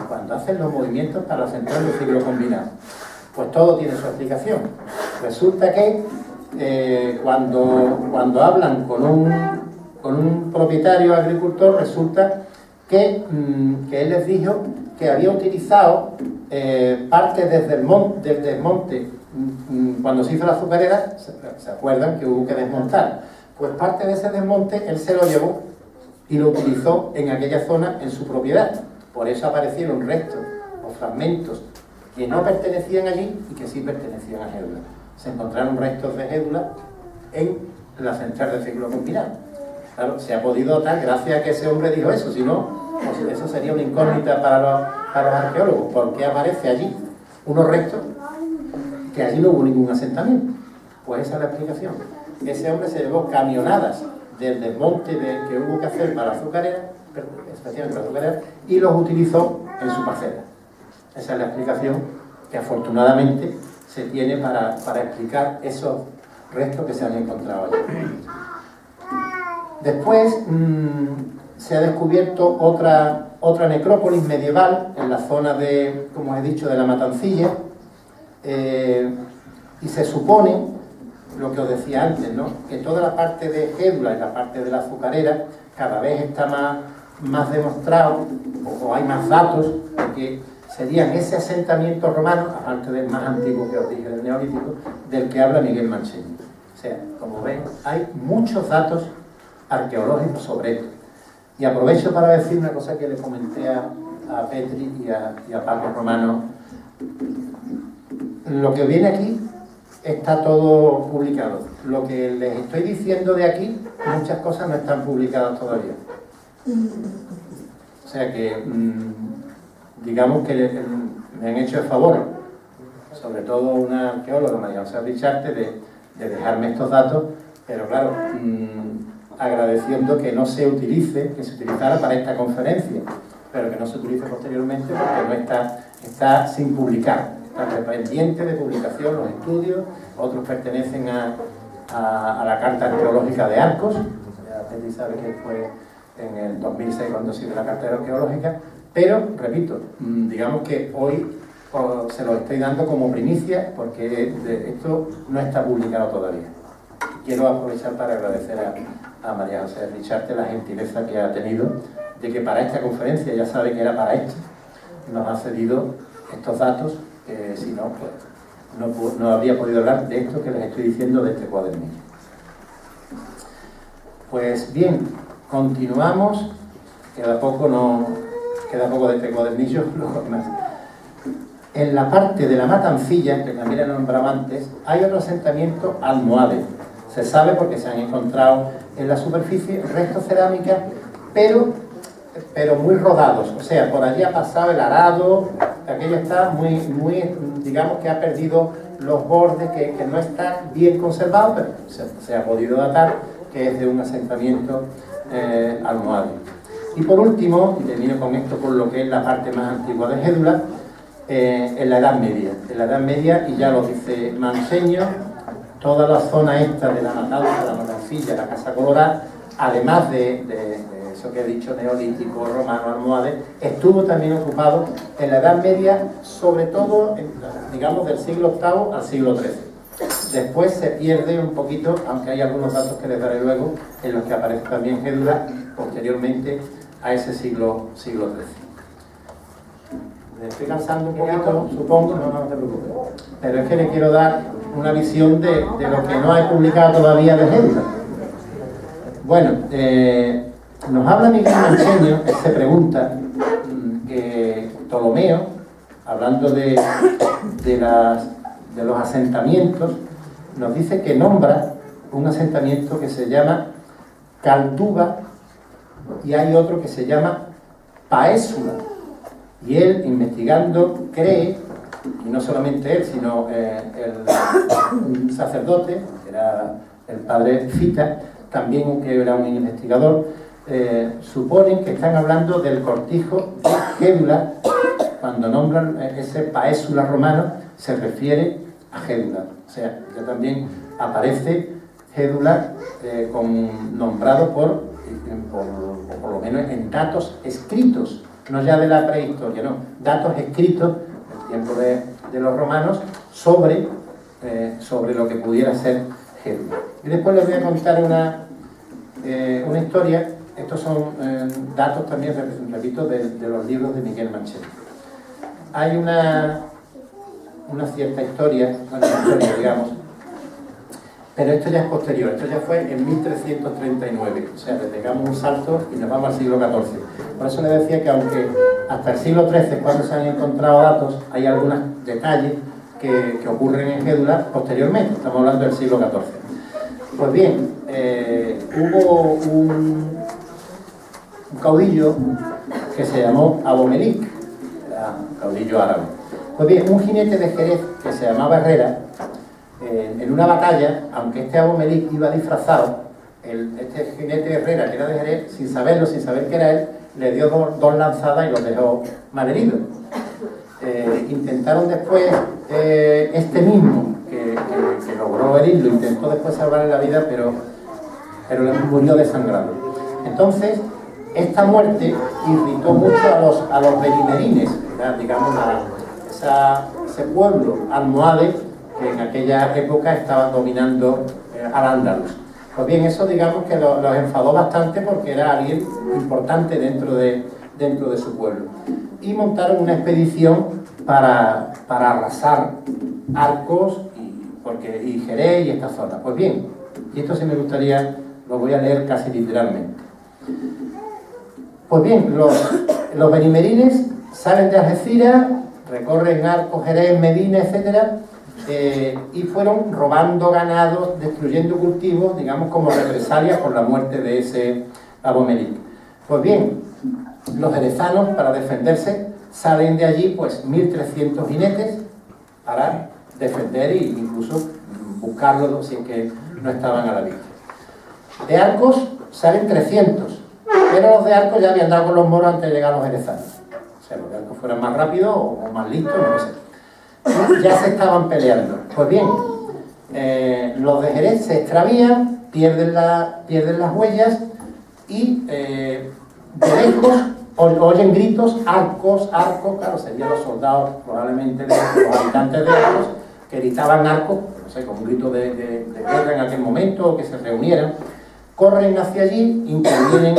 Cuando hacen los movimientos para la central del ciclo combinado. Pues todo tiene su explicación. Resulta que cuando hablan con un propietario agricultor, resulta que él les dijo que había utilizado parte del desmonte. Cuando se hizo la azucarera, ¿se acuerdan que hubo que desmontar? Pues parte de ese desmonte él se lo llevó y lo utilizó en aquella zona en su propiedad. Por eso aparecieron restos o fragmentos que no pertenecían allí y que sí pertenecían a Gédula. Se encontraron restos de Gédula en la central del ciclo combinado. Claro, se ha podido datar gracias a que ese hombre dijo eso, si no, pues eso sería una incógnita para los arqueólogos. ¿Por qué aparece allí unos restos que allí no hubo ningún asentamiento? Pues esa es la explicación. Ese hombre se llevó camionadas del desmonte que hubo que hacer para la azucarera, especialmente la azucarera, y los utilizó en su parcela. Esa es la explicación que afortunadamente se tiene para explicar esos restos que se han encontrado allí. Después se ha descubierto otra necrópolis medieval en la zona de, como os he dicho, de la Matancilla, y se supone, lo que os decía antes, ¿no?, que toda la parte de Gédula y la parte de la azucarera cada vez está más demostrado, o hay más datos de que serían ese asentamiento romano, aparte del más antiguo que os dije, del Neolítico, del que habla Miguel Mancheño. O sea, como ven, hay muchos datos arqueológicos sobre esto. Y aprovecho para decir una cosa que le comenté a Petri y a Paco Romano. Lo que viene aquí está todo publicado. Lo que les estoy diciendo de aquí, muchas cosas no están publicadas todavía. O sea que, digamos que me han hecho el favor, sobre todo una arqueóloga, María José Richarte, de dejarme estos datos, pero claro, agradeciendo que no se utilice, que se utilizara para esta conferencia, pero que no se utilice posteriormente porque no está sin publicar. Está pendiente de publicación los estudios, otros pertenecen a la Carta Arqueológica de Arcos, ya Petri sabe que fue en el 2006 cuando se hizo la Carta Arqueológica, pero, repito, digamos que hoy se lo estoy dando como primicia porque esto no está publicado todavía. Quiero aprovechar para agradecer a María José Richarte la gentileza que ha tenido de que para esta conferencia, ya sabe que era para esto, nos ha cedido estos datos, que si no, pues no habría podido hablar de esto que les estoy diciendo de este cuadernillo. Pues bien, continuamos, queda poco de este cuadernillo, luego más. En la parte de la Matancilla, que también he nombrado antes, hay otro asentamiento almohade. Se sabe porque se han encontrado en la superficie restos cerámicos, pero muy rodados. O sea, por allí ha pasado el arado, aquello está muy, digamos que ha perdido los bordes, que no está bien conservado, pero se ha podido datar que es de un asentamiento almohade. Y por último, y termino con esto por lo que es la parte más antigua de Gédula, en la Edad Media. En la Edad Media, y ya lo dice Mancheño, toda la zona esta de la Matanza, la Matancilla, la Casa Colorada, además de eso que he dicho, neolítico, romano, almohade, estuvo también ocupado en la Edad Media, sobre todo, digamos, del siglo VIII al siglo XIII. después se pierde un poquito, aunque hay algunos datos que les daré luego, en los que aparece también Gédula posteriormente a ese siglo XIII. Me estoy cansando un poquito, supongo, no te preocupes, pero es que le quiero dar una visión de lo que no he publicado todavía de Gédula. Bueno, nos habla Miguel Mancheño, él se pregunta que Ptolomeo, hablando de los asentamientos, nos dice que nombra un asentamiento que se llama Calduba y hay otro que se llama Paésula. Y él, investigando, cree, y no solamente él, sino un sacerdote, que era el padre Fita, también que era un investigador, suponen que están hablando del cortijo de Gédula. Cuando nombran ese Paésula romano, se refiere a Gédula. O sea, ya también aparece Gédula nombrado por lo menos en datos escritos, no ya de la prehistoria, no, datos escritos del tiempo de los romanos sobre lo que pudiera ser Gédula. Y después les voy a contar una historia. Estos son datos también, repito, de los libros de Miguel Mancheño. Hay una cierta historia, digamos, pero esto ya es posterior, esto ya fue en 1339, o sea, le pegamos un salto y nos vamos al siglo XIV. Por eso le decía que aunque hasta el siglo XIII, cuando se han encontrado datos, hay algunos detalles que ocurren en Gédula posteriormente, estamos hablando del siglo XIV. Pues bien, hubo un caudillo que se llamó Abomelik, era un caudillo árabe. Pues bien, un jinete de Jerez que se llamaba Herrera, en una batalla, aunque este Abomelik iba disfrazado, este jinete Herrera, que era de Jerez, sin saberlo, sin saber que era él, le dio dos lanzadas y los dejó malheridos. Intentaron después, este mismo, que logró herirlo, intentó después salvarle la vida, pero murió desangrado. Entonces, esta muerte irritó mucho a los benimerines, digamos, ese pueblo almohade que en aquella época estaba dominando al Andalus. Pues bien, eso digamos que los enfadó bastante porque era alguien importante dentro de su pueblo. Y montaron una expedición para arrasar Arcos y Jerez y esta zona. Pues bien, y esto sí me gustaría, lo voy a leer casi literalmente. Pues bien, los benimerines salen de Algeciras, recorren Arcos, Jerez, Medina, etcétera, y fueron robando ganados, destruyendo cultivos, digamos como represalias por la muerte de ese Abomelik. Pues bien, los jerezanos, para defenderse, salen de allí pues 1.300 jinetes para defender e incluso buscarlos si es que no estaban a la vista. De Arcos salen 300, pero los de Arcos ya habían dado con los moros antes de llegar a los jerezanos. O sea, los de Arcos fueran más rápidos o más listos, no lo sé. Ya se estaban peleando. Pues bien, los de Jerez se extravían, pierden las huellas y de lejos oyen gritos, Arcos, claro, serían los soldados probablemente los habitantes de Arcos que gritaban Arcos, no sé, con un grito de guerra en aquel momento, o que se reunieran, corren hacia allí, intervienen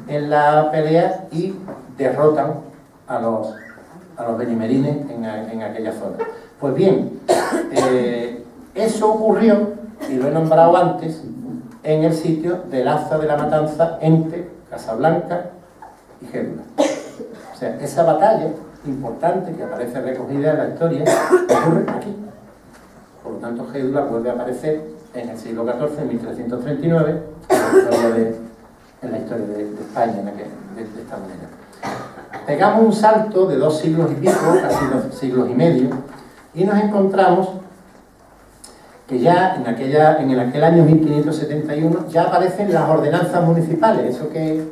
en la pelea y derrotan a los benimerines en aquella zona. Pues bien, eso ocurrió, y lo he nombrado antes, en el sitio del Aza de la Matanza entre Casablanca y Gédula. O sea, esa batalla importante que aparece recogida en la historia ocurre aquí. Por lo tanto, Gédula vuelve a aparecer en el siglo XIV, en 1339, en la historia de España de esta manera. Pegamos un salto de 2 siglos y pico, casi 2 siglos y medio, y nos encontramos que ya en aquel año 1571 ya aparecen las ordenanzas municipales, eso que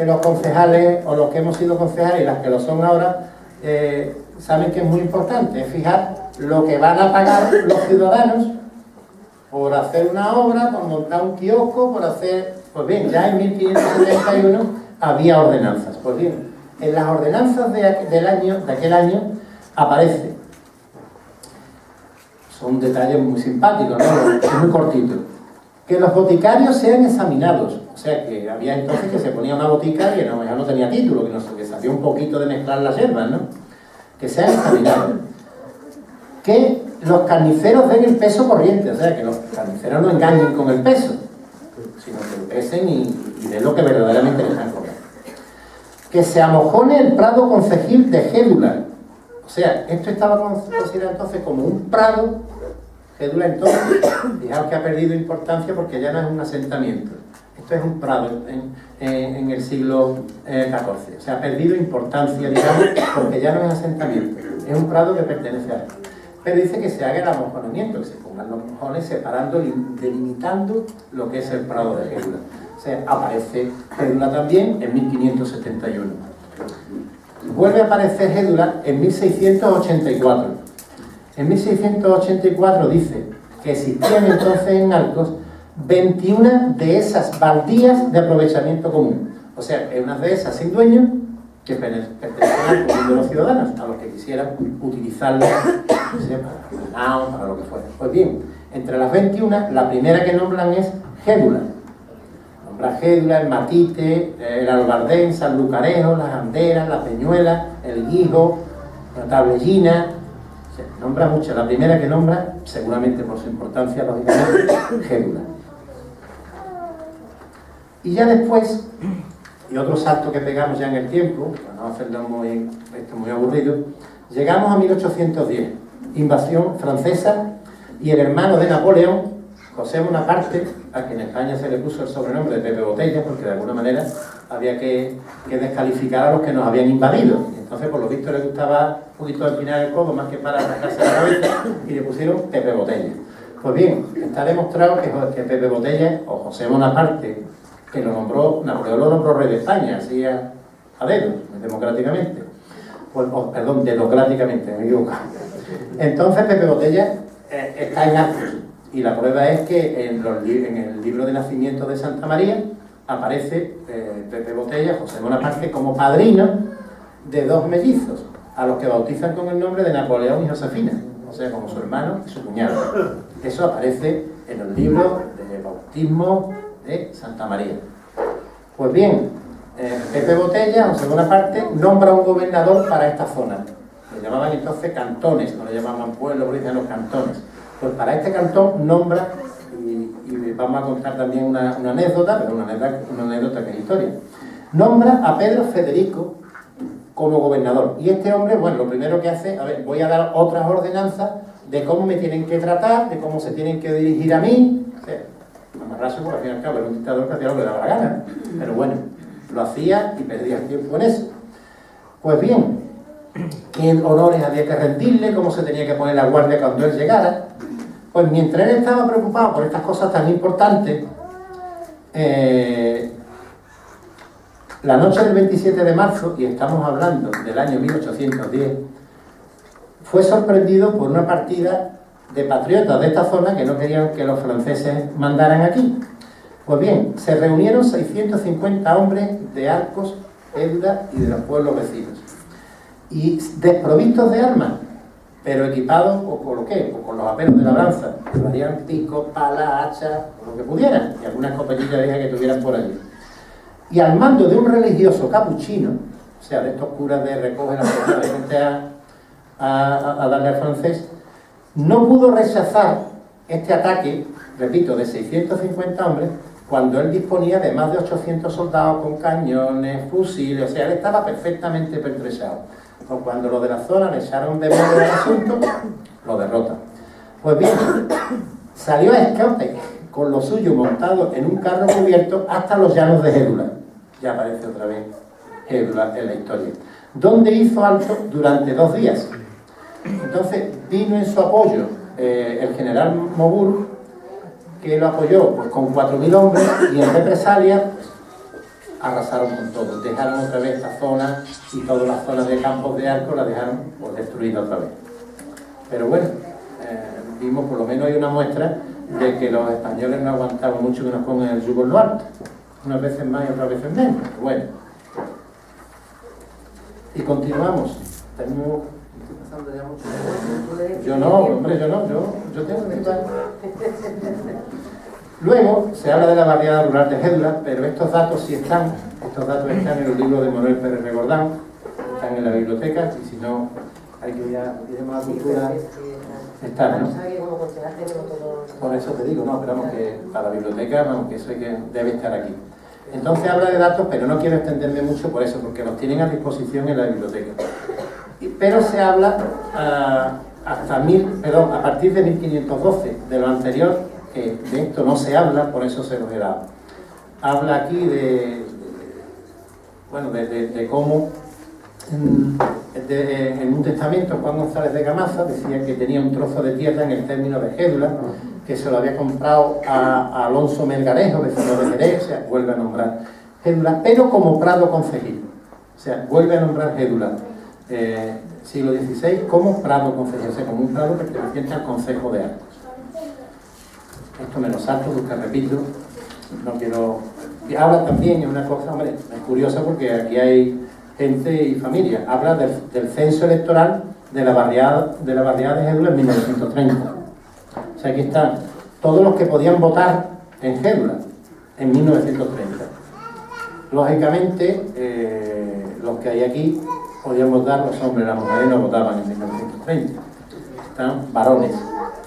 los concejales, o los que hemos sido concejales y las que lo son ahora, saben que es muy importante, es fijar lo que van a pagar los ciudadanos por hacer una obra, por montar un kiosco, por hacer... Pues bien, ya en 1571 había ordenanzas. Pues bien, en las ordenanzas de aquel año aparece, son detalles muy simpáticos, ¿no? Es muy cortito. Que los boticarios sean examinados. O sea, que había entonces que se ponía una botica y ya no tenía título, que sabía un poquito de mezclar las hierbas, ¿no? Que sean examinados. Que los carniceros den el peso corriente, o sea, que los carniceros no engañen con el peso, sino que lo pesen y den lo que verdaderamente les han cobrado. Que se amojone el prado concejil de Gédula. O sea, esto estaba considerado entonces como un prado. Gédula entonces, fijaos que ha perdido importancia porque ya no es un asentamiento. Esto es un prado en el siglo XIV. O sea, ha perdido importancia, digamos, porque ya no es asentamiento. Es un prado que pertenece a él. Pero dice que se haga el amojonamiento, que se pongan los mojones separando, delimitando lo que es el prado de Gédula. O sea, aparece Gédula también en 1571. Vuelve a aparecer Gédula en 1684. En 1684 dice que existían entonces en Arcos 21 de esas baldías de aprovechamiento común. O sea, unas de esas sin dueño que pertenecen al común de los ciudadanos, a los que quisieran utilizarlas para lo que fuera. Pues bien, entre las 21, la primera que nombran es Gédula. Nombra Gédula, el Matite, el Albardén, San Lucarejo, las Anderas, la Peñuela, el Guijo, la Tablellina. Se nombra mucho. La primera que nombra, seguramente por su importancia, lógicamente, Gédula. Y ya después, y otro salto que pegamos ya en el tiempo, para no hacerlo muy aburrido, llegamos a 1810, invasión francesa, y el hermano de Napoleón, José Bonaparte, a quien en España se le puso el sobrenombre de Pepe Botella, porque de alguna manera había que descalificar a los que nos habían invadido. Entonces, por lo visto, le gustaba un poquito empinar el codo más que para rascarse la cabeza, y le pusieron Pepe Botella. Pues bien, está demostrado que Pepe Botella, o José Bonaparte, que lo nombró, Napoleón lo nombró rey de España, así a dedo, democráticamente. Pues, perdón, democráticamente, me he equivocado. Entonces, Pepe Botella está en Arcos. Y la prueba es que en el libro de nacimiento de Santa María aparece Pepe Botella, José Bonaparte, como padrino de dos mellizos, a los que bautizan con el nombre de Napoleón y Josefina, o sea, como su hermano y su cuñado. Eso aparece en el libro de bautismo de Santa María. Pues bien, Pepe Botella, José Bonaparte, nombra un gobernador para esta zona. Le llamaban entonces cantones, no le llamaban pueblos, pero dicen los cantones. Pues para este cantón nombra, y vamos a contar también una anécdota, pero una anécdota que es historia. Nombra a Pedro Federico como gobernador. Y este hombre, bueno, lo primero que hace, a ver, voy a dar otras ordenanzas de cómo me tienen que tratar, de cómo se tienen que dirigir a mí. O sea, amarrarse, porque al fin y al cabo era un dictador que hacía lo que le daba la gana. Pero bueno, lo hacía y perdía el tiempo en eso. Pues bien, qué honores había que rendirle, cómo se tenía que poner la guardia cuando él llegara. Pues mientras él estaba preocupado por estas cosas tan importantes, la noche del 27 de marzo, y estamos hablando del año 1810, fue sorprendido por una partida de patriotas de esta zona que no querían que los franceses mandaran aquí. Pues bien, se reunieron 650 hombres de Arcos, Gédula y de los pueblos vecinos. Y desprovistos de armas, pero equipados con lo que, con los aperos de labranza, que varían picos, palas, hachas, lo que pudieran, y algunas escopetillas viejas que tuvieran por allí. Y al mando de un religioso capuchino, o sea, de estos curas de recoger a la persona de gente a darle al francés, no pudo rechazar este ataque, repito, de 650 hombres, cuando él disponía de más de 800 soldados con cañones, fusiles, o sea, él estaba perfectamente pertrechado. Pues cuando los de la zona le echaron de medio del asunto, lo derrotan. Pues bien, salió a escape con lo suyo montado en un carro cubierto hasta los llanos de Gédula. Ya aparece otra vez Gédula en la historia. Donde hizo alto durante 2 días. Entonces vino en su apoyo el general Mogur, que lo apoyó pues, con 4.000 hombres, y en represalia pues, arrasaron con todo. Dejaron otra vez esta zona y todas las zonas de campos de Arcos las dejaron pues, destruidas otra vez. Pero bueno, vimos, por lo menos hay una muestra de que los españoles no aguantaban mucho que nos pongan el yugo en lo alto. Unas veces más y otras veces menos. Bueno. Y continuamos. Tenemos pasando ya mucho tiempo. Yo no, hombre, yo no, yo tengo que estar. Luego se habla de la barriada rural de Gédula, pero estos datos sí están, en los libros de Manuel Pérez Regordán, están en la biblioteca, y si no, hay que ir a la cultura, están, ¿no? Por eso te digo, no, pero vamos, que para la biblioteca, vamos, que eso debe estar aquí. Entonces habla de datos, pero no quiero extenderme mucho por eso, porque los tienen a disposición en la biblioteca. Pero se habla a partir de 1512, de lo anterior, que de esto no se habla, por eso se los he dado. Habla aquí de cómo en un testamento Juan González de Gamaza decía que tenía un trozo de tierra en el término de Gédula, que se lo había comprado a Alonso Melgarejo, vecino de Jerez, o sea, vuelve a nombrar Gédula, pero como prado concejil, o sea, vuelve a nombrar Gédula, siglo XVI, como prado concejil, o sea, como un prado perteneciente al Concejo de Arcos. Esto me lo salto porque, repito, no quiero... Y habla también, es una cosa, hombre, es curiosa porque aquí hay gente y familia, habla del censo electoral de la barriada de Gédula en 1930. O sea, aquí están todos los que podían votar en Gédula en 1930. Lógicamente, los que hay aquí podían votar, los hombres, las mujeres no votaban en 1930. Están varones: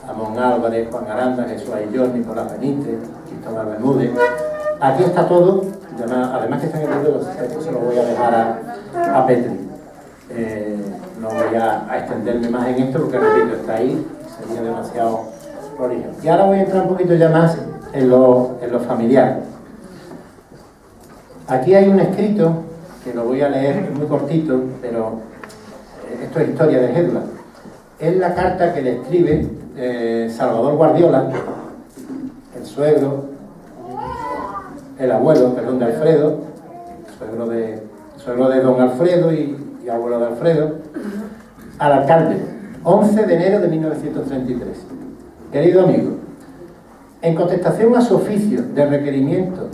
Amón Álvarez, Juan Aranda, Jesús Aillón, Nicolás Benítez, Cristóbal Bermúdez. Aquí está todo, además que está en el libro, esto se lo voy a dejar a Petri. No voy a extenderme más en esto porque, repito, está ahí, sería demasiado origen. Y ahora voy a entrar un poquito ya más en lo familiar. Aquí hay un escrito, que lo voy a leer muy cortito, pero esto es historia de Gédula. Es la carta que le escribe Salvador Guardiola, el suegro, el abuelo, perdón, de Alfredo, suegro de don Alfredo y abuelo de Alfredo, al alcalde, 11 de enero de 1933. Querido amigo, en contestación a su oficio de requerimiento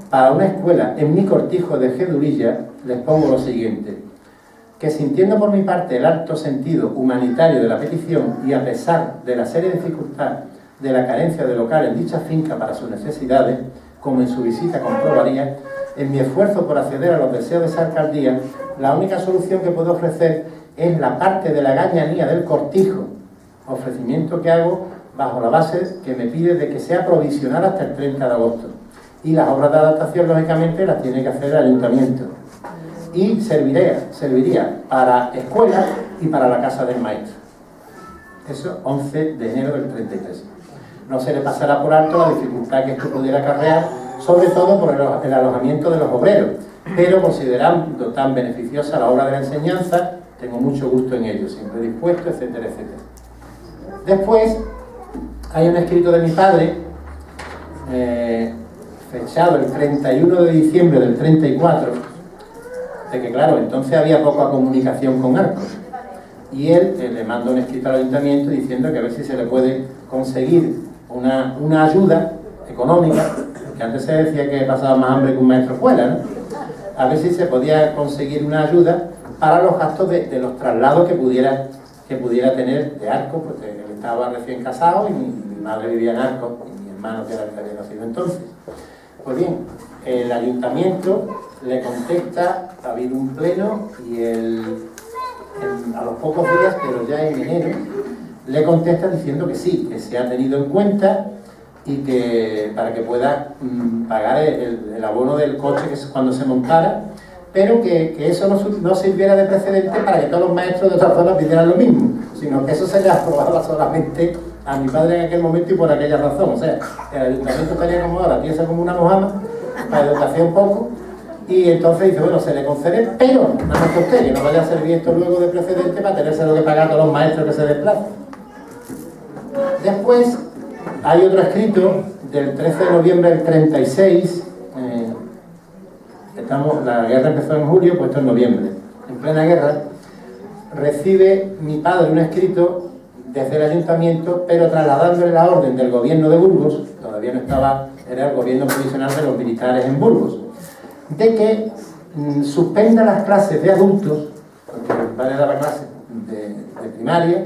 para una escuela en mi cortijo de Gédulilla, les pongo lo siguiente: que sintiendo por mi parte el alto sentido humanitario de la petición y a pesar de la seria dificultad de la carencia de local en dicha finca para sus necesidades, como en su visita comprobaría, en mi esfuerzo por acceder a los deseos de esa alcaldía, la única solución que puedo ofrecer es la parte de la gañanía del cortijo, ofrecimiento que hago bajo la base que me pide de que sea provisional hasta el 30 de agosto. Y las obras de adaptación, lógicamente, las tiene que hacer el ayuntamiento. Y serviría para escuela y para la casa del maestro. Eso, 11 de enero del 33. No se le pasará por alto la dificultad que esto pudiera acarrear, sobre todo por el alojamiento de los obreros, pero considerando tan beneficiosa la obra de la enseñanza, tengo mucho gusto en ello, siempre dispuesto, etcétera, etcétera. Después, hay un escrito de mi padre, fechado el 31 de diciembre del 34, de que, claro, entonces había poca comunicación con Arcos. Y él le manda un escrito al ayuntamiento diciendo que a ver si se le puede conseguir una ayuda económica, que antes se decía que pasaba más hambre que un maestro escuela, ¿no? A ver si se podía conseguir una ayuda para los gastos de los traslados que pudiera tener de Arcos, porque él estaba recién casado y mi madre vivía en Arcos y mi hermano que era el que había nacido entonces. Pues bien, el ayuntamiento le contesta, ha habido un pleno y a los pocos días, pero ya en enero, le contesta diciendo que sí, que se ha tenido en cuenta y que para que pueda pagar el abono del coche que es cuando se montara, pero que eso no sirviera de precedente para que todos los maestros de otras zonas pidieran lo mismo, sino que eso se le aprobaba solamente a mi padre en aquel momento y por aquella razón. O sea, el ayuntamiento estaría como ahora, piensa como una mojama, para educación poco, y entonces dice, bueno, se le concede, pero nada más que usted, que no vaya a servir esto luego de precedente para tenérselo que pagar a todos los maestros que se desplazan. Después hay otro escrito del 13 de noviembre del 36, la guerra empezó en julio, pues esto es noviembre, en plena guerra, recibe mi padre un escrito desde el ayuntamiento, pero trasladándole la orden del gobierno de Burgos, todavía no estaba, era el gobierno provisional de los militares en Burgos, de que suspenda las clases de adultos, porque mi padre daba clases de de primaria,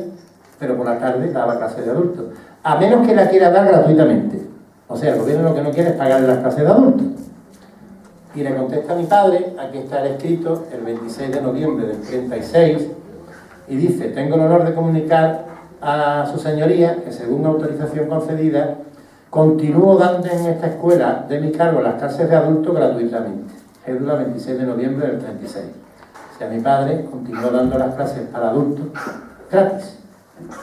pero por la tarde daba clase de adultos. A menos que la quiera dar gratuitamente. O sea, el gobierno lo que no quiere es pagarle las clases de adultos. Y le contesta a mi padre, aquí está el escrito, el 26 de noviembre del 36, y dice: tengo el honor de comunicar a su señoría que, según autorización concedida, continúo dando en esta escuela de mi cargo las clases de adultos gratuitamente. Cédula 26 de noviembre del 36. O sea, mi padre continuó dando las clases para adultos gratis,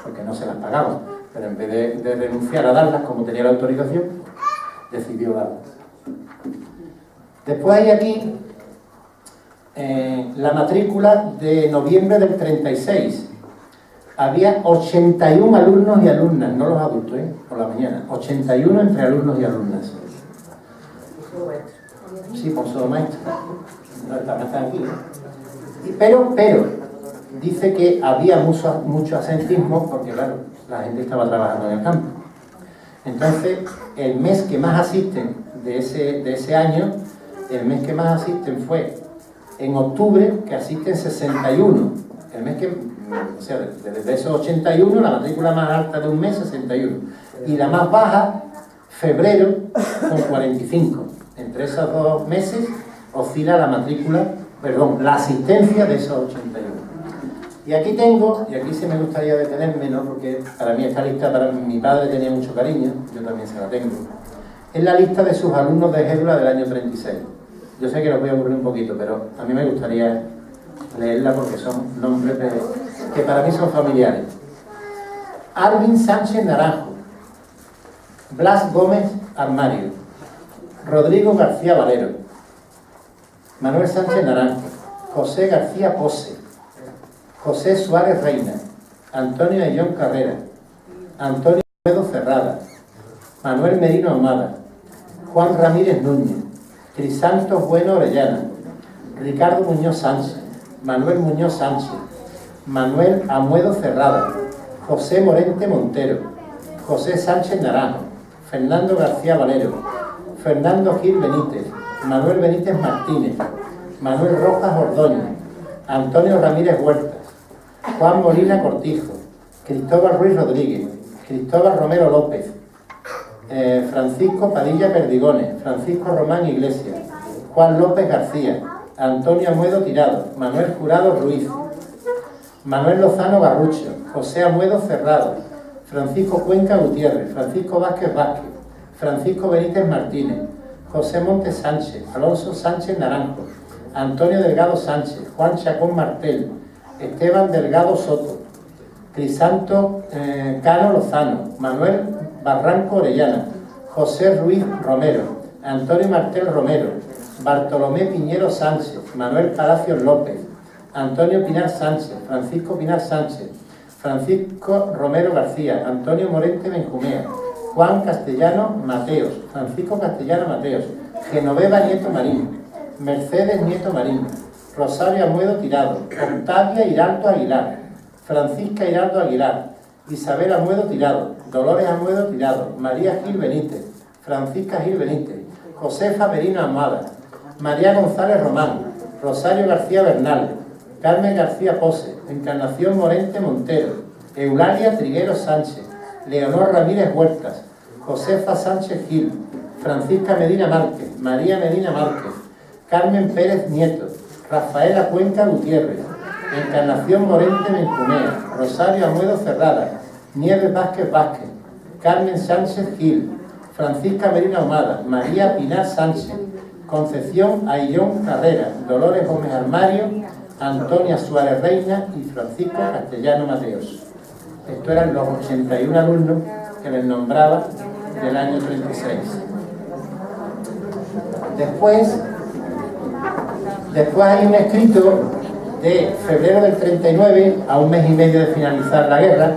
porque no se las pagaba, pero en vez de renunciar a darlas como tenía la autorización, decidió darlas. Después hay aquí la matrícula de noviembre del 36. Había 81 alumnos y alumnas, no los adultos, por la mañana. 81 entre alumnos y alumnas. Sí, por solo maestro. No están aquí. Pero, dice que había mucho asentismo porque, claro, la gente estaba trabajando en el campo. Entonces, el mes que más asisten de ese año, el mes que más asisten fue en octubre, que asisten 61. El mes que, o sea, desde esos 81, la matrícula más alta de un mes, 61. Y la más baja, febrero, con 45. Entre esos 2 meses oscila la matrícula, la asistencia de esos 81. Y aquí tengo, y aquí sí me gustaría detenerme, ¿no? Porque para mí esta lista, para mi padre tenía mucho cariño, yo también se la tengo. Es la lista de sus alumnos de cédula del año 36. Yo sé que los voy a aburrir un poquito, pero a mí me gustaría leerla porque son nombres que para mí son familiares. Arvin Sánchez Naranjo, Blas Gómez Armario, Rodrigo García Valero, Manuel Sánchez Naranjo, José García Pose, José Suárez Reina, Antonio Ayllón Carrera, Antonio Pedro Cerrada, Manuel Merino Ahumada, Juan Ramírez Núñez, Crisantos Bueno Orellana, Ricardo Muñoz Sánchez, Manuel Muñoz Sánchez, Manuel Amuedo Cerrada, José Morente Montero, José Sánchez Naranjo, Fernando García Valero, Fernando Gil Benítez, Manuel Benítez Martínez, Manuel Rojas Ordóñez, Antonio Ramírez Huertas, Juan Molina Cortijo, Cristóbal Ruiz Rodríguez, Cristóbal Romero López, Francisco Padilla Perdigones, Francisco Román Iglesias, Juan López García, Antonio Amuedo Tirado, Manuel Jurado Ruiz, Manuel Lozano Garrucho, José Amuedo Cerrado, Francisco Cuenca Gutiérrez, Francisco Vázquez Vázquez, Francisco Benítez Martínez, José Montes Sánchez, Alonso Sánchez Naranjo, Antonio Delgado Sánchez, Juan Chacón Martel, Esteban Delgado Soto, Crisanto Cano Lozano, Manuel Barranco Orellana, José Ruiz Romero, Antonio Martel Romero, Bartolomé Piñero Sánchez, Manuel Palacios López, Antonio Pinar Sánchez, Francisco Pinar Sánchez, Francisco Romero García, Antonio Morente Benjumea, Juan Castellano Mateos, Francisco Castellano Mateos, Genoveva Nieto Marín, Mercedes Nieto Marín, Rosario Amuedo Tirado, Octavia Hiraldo Aguilar, Francisca Hiraldo Aguilar, Isabel Amuedo Tirado, Dolores Amuedo Tirado, María Gil Benítez, Francisca Gil Benítez, Josefa Merino Ahumada, María González Román, Rosario García Bernal, Carmen García Pose, Encarnación Morente Montero, Eulalia Triguero Sánchez, Leonor Ramírez Huertas, Josefa Sánchez Gil, Francisca Medina Márquez, María Medina Márquez, Carmen Pérez Nieto, Rafaela Cuenca Gutiérrez, Encarnación Morente Benjumea, Rosario Amuedo Cerrada, Nieves Vázquez Vázquez, Carmen Sánchez Gil, Francisca Medina Ahumada, María Pinar Sánchez, Concepción Ayllón Carrera, Dolores Gómez Armario, Antonia Suárez Reina y Francisco Castellano Mateos. Estos eran los 81 alumnos que les nombraba del año 36. Después hay un escrito de febrero del 39, a un mes y medio de finalizar la guerra,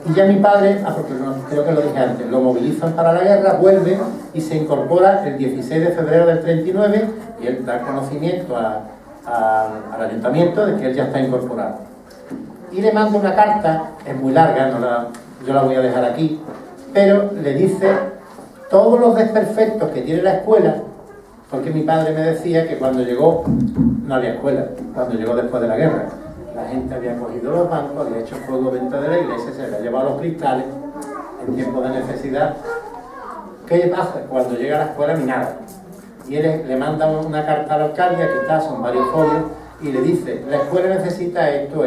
y ya mi padre, porque creo que lo dije antes, lo movilizan para la guerra, vuelve y se incorpora el 16 de febrero del 39 y él da conocimiento al ayuntamiento de que él ya está incorporado. Y le manda una carta, es muy larga, yo la voy a dejar aquí, pero le dice todos los desperfectos que tiene la escuela, porque mi padre me decía que cuando llegó no había escuela, cuando llegó después de la guerra. la gente había cogido los bancos, había hecho fuego dentro de la iglesia, se había llevado los cristales en tiempos de necesidad. ¿Qué pasa? Cuando llega a la escuela ni nada. Y él le manda una carta al alcalde, aquí está, son varios folios, y le dice, la escuela necesita esto.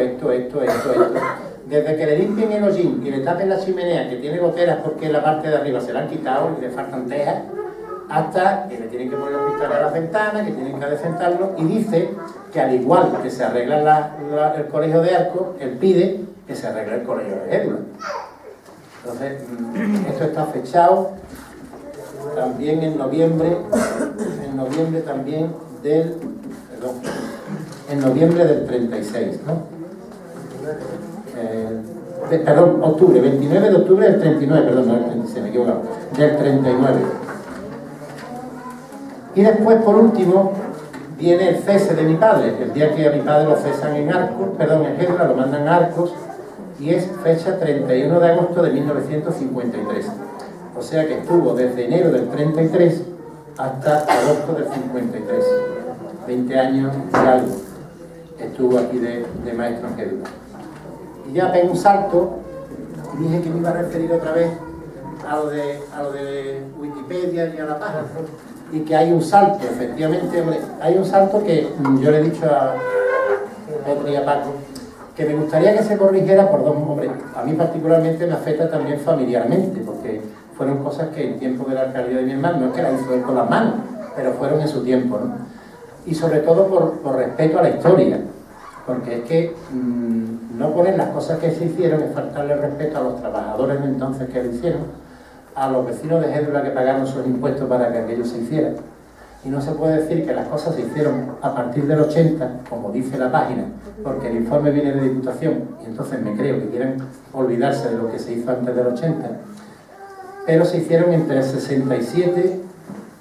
Desde que le limpien el hollín y le tapen la chimenea, que tiene goteras porque en la parte de arriba se la han quitado y le faltan tejas, hasta que le tienen que poner los cristales a las ventanas, que tienen que adecentarlo, y dice que al igual que se arregla el colegio de Arcos, él pide que se arregle el colegio de Gédula. Entonces, esto está fechado también en noviembre también del, en noviembre del 36, ¿no? Octubre, 29 de octubre del 39, perdón, no del 36, me he equivocado, del 39. Y después, por último, viene el cese de mi padre, el día que a mi padre lo cesan en Arcos, perdón, en Gédula, lo mandan a Arcos, y es fecha 31 de agosto de 1953. O sea que estuvo desde enero del 33 hasta agosto del 53. 20 años y algo estuvo aquí de maestro en Gédula. Y ya pego un salto y dije que me iba a referir otra vez a lo de Wikipedia y a la página. Y que hay un salto, efectivamente, hombre, hay un salto que yo le he dicho a Petri y a Paco, que me gustaría que se corrigiera por dos, hombre, a mí particularmente me afecta también familiarmente, porque fueron cosas que en tiempo de la alcaldía de mi hermano, no es que la hizo él con las manos, pero fueron en su tiempo, ¿no? Y sobre todo por respeto a la historia, porque es que no poner las cosas que se hicieron es faltarle respeto a los trabajadores de entonces que lo hicieron, a los vecinos de Gédula que pagaron sus impuestos para que aquello se hiciera. Y no se puede decir que las cosas se hicieron a partir del 80, como dice la página, porque el informe viene de Diputación, y entonces me creo que quieren olvidarse de lo que se hizo antes del 80, pero se hicieron entre el 67,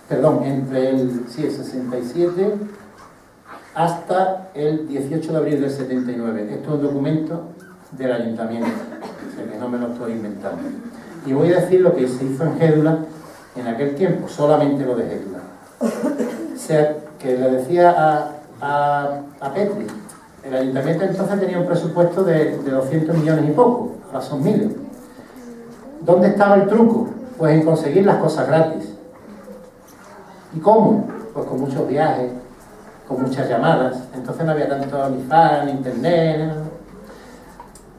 perdón, entre el 67 hasta el 18 de abril del 79. Esto es un documento del ayuntamiento, o sea que no me lo estoy inventando. Y voy a decir lo que se hizo en Gédula en aquel tiempo, solamente lo de Gédula. O sea, que le decía a Petri, el ayuntamiento entonces tenía un presupuesto de 200 millones y poco, ahora son miles. ¿Dónde estaba el truco? Pues en conseguir las cosas gratis. ¿Y cómo? Pues con muchos viajes, con muchas llamadas. Entonces no había tanto ni fan, internet,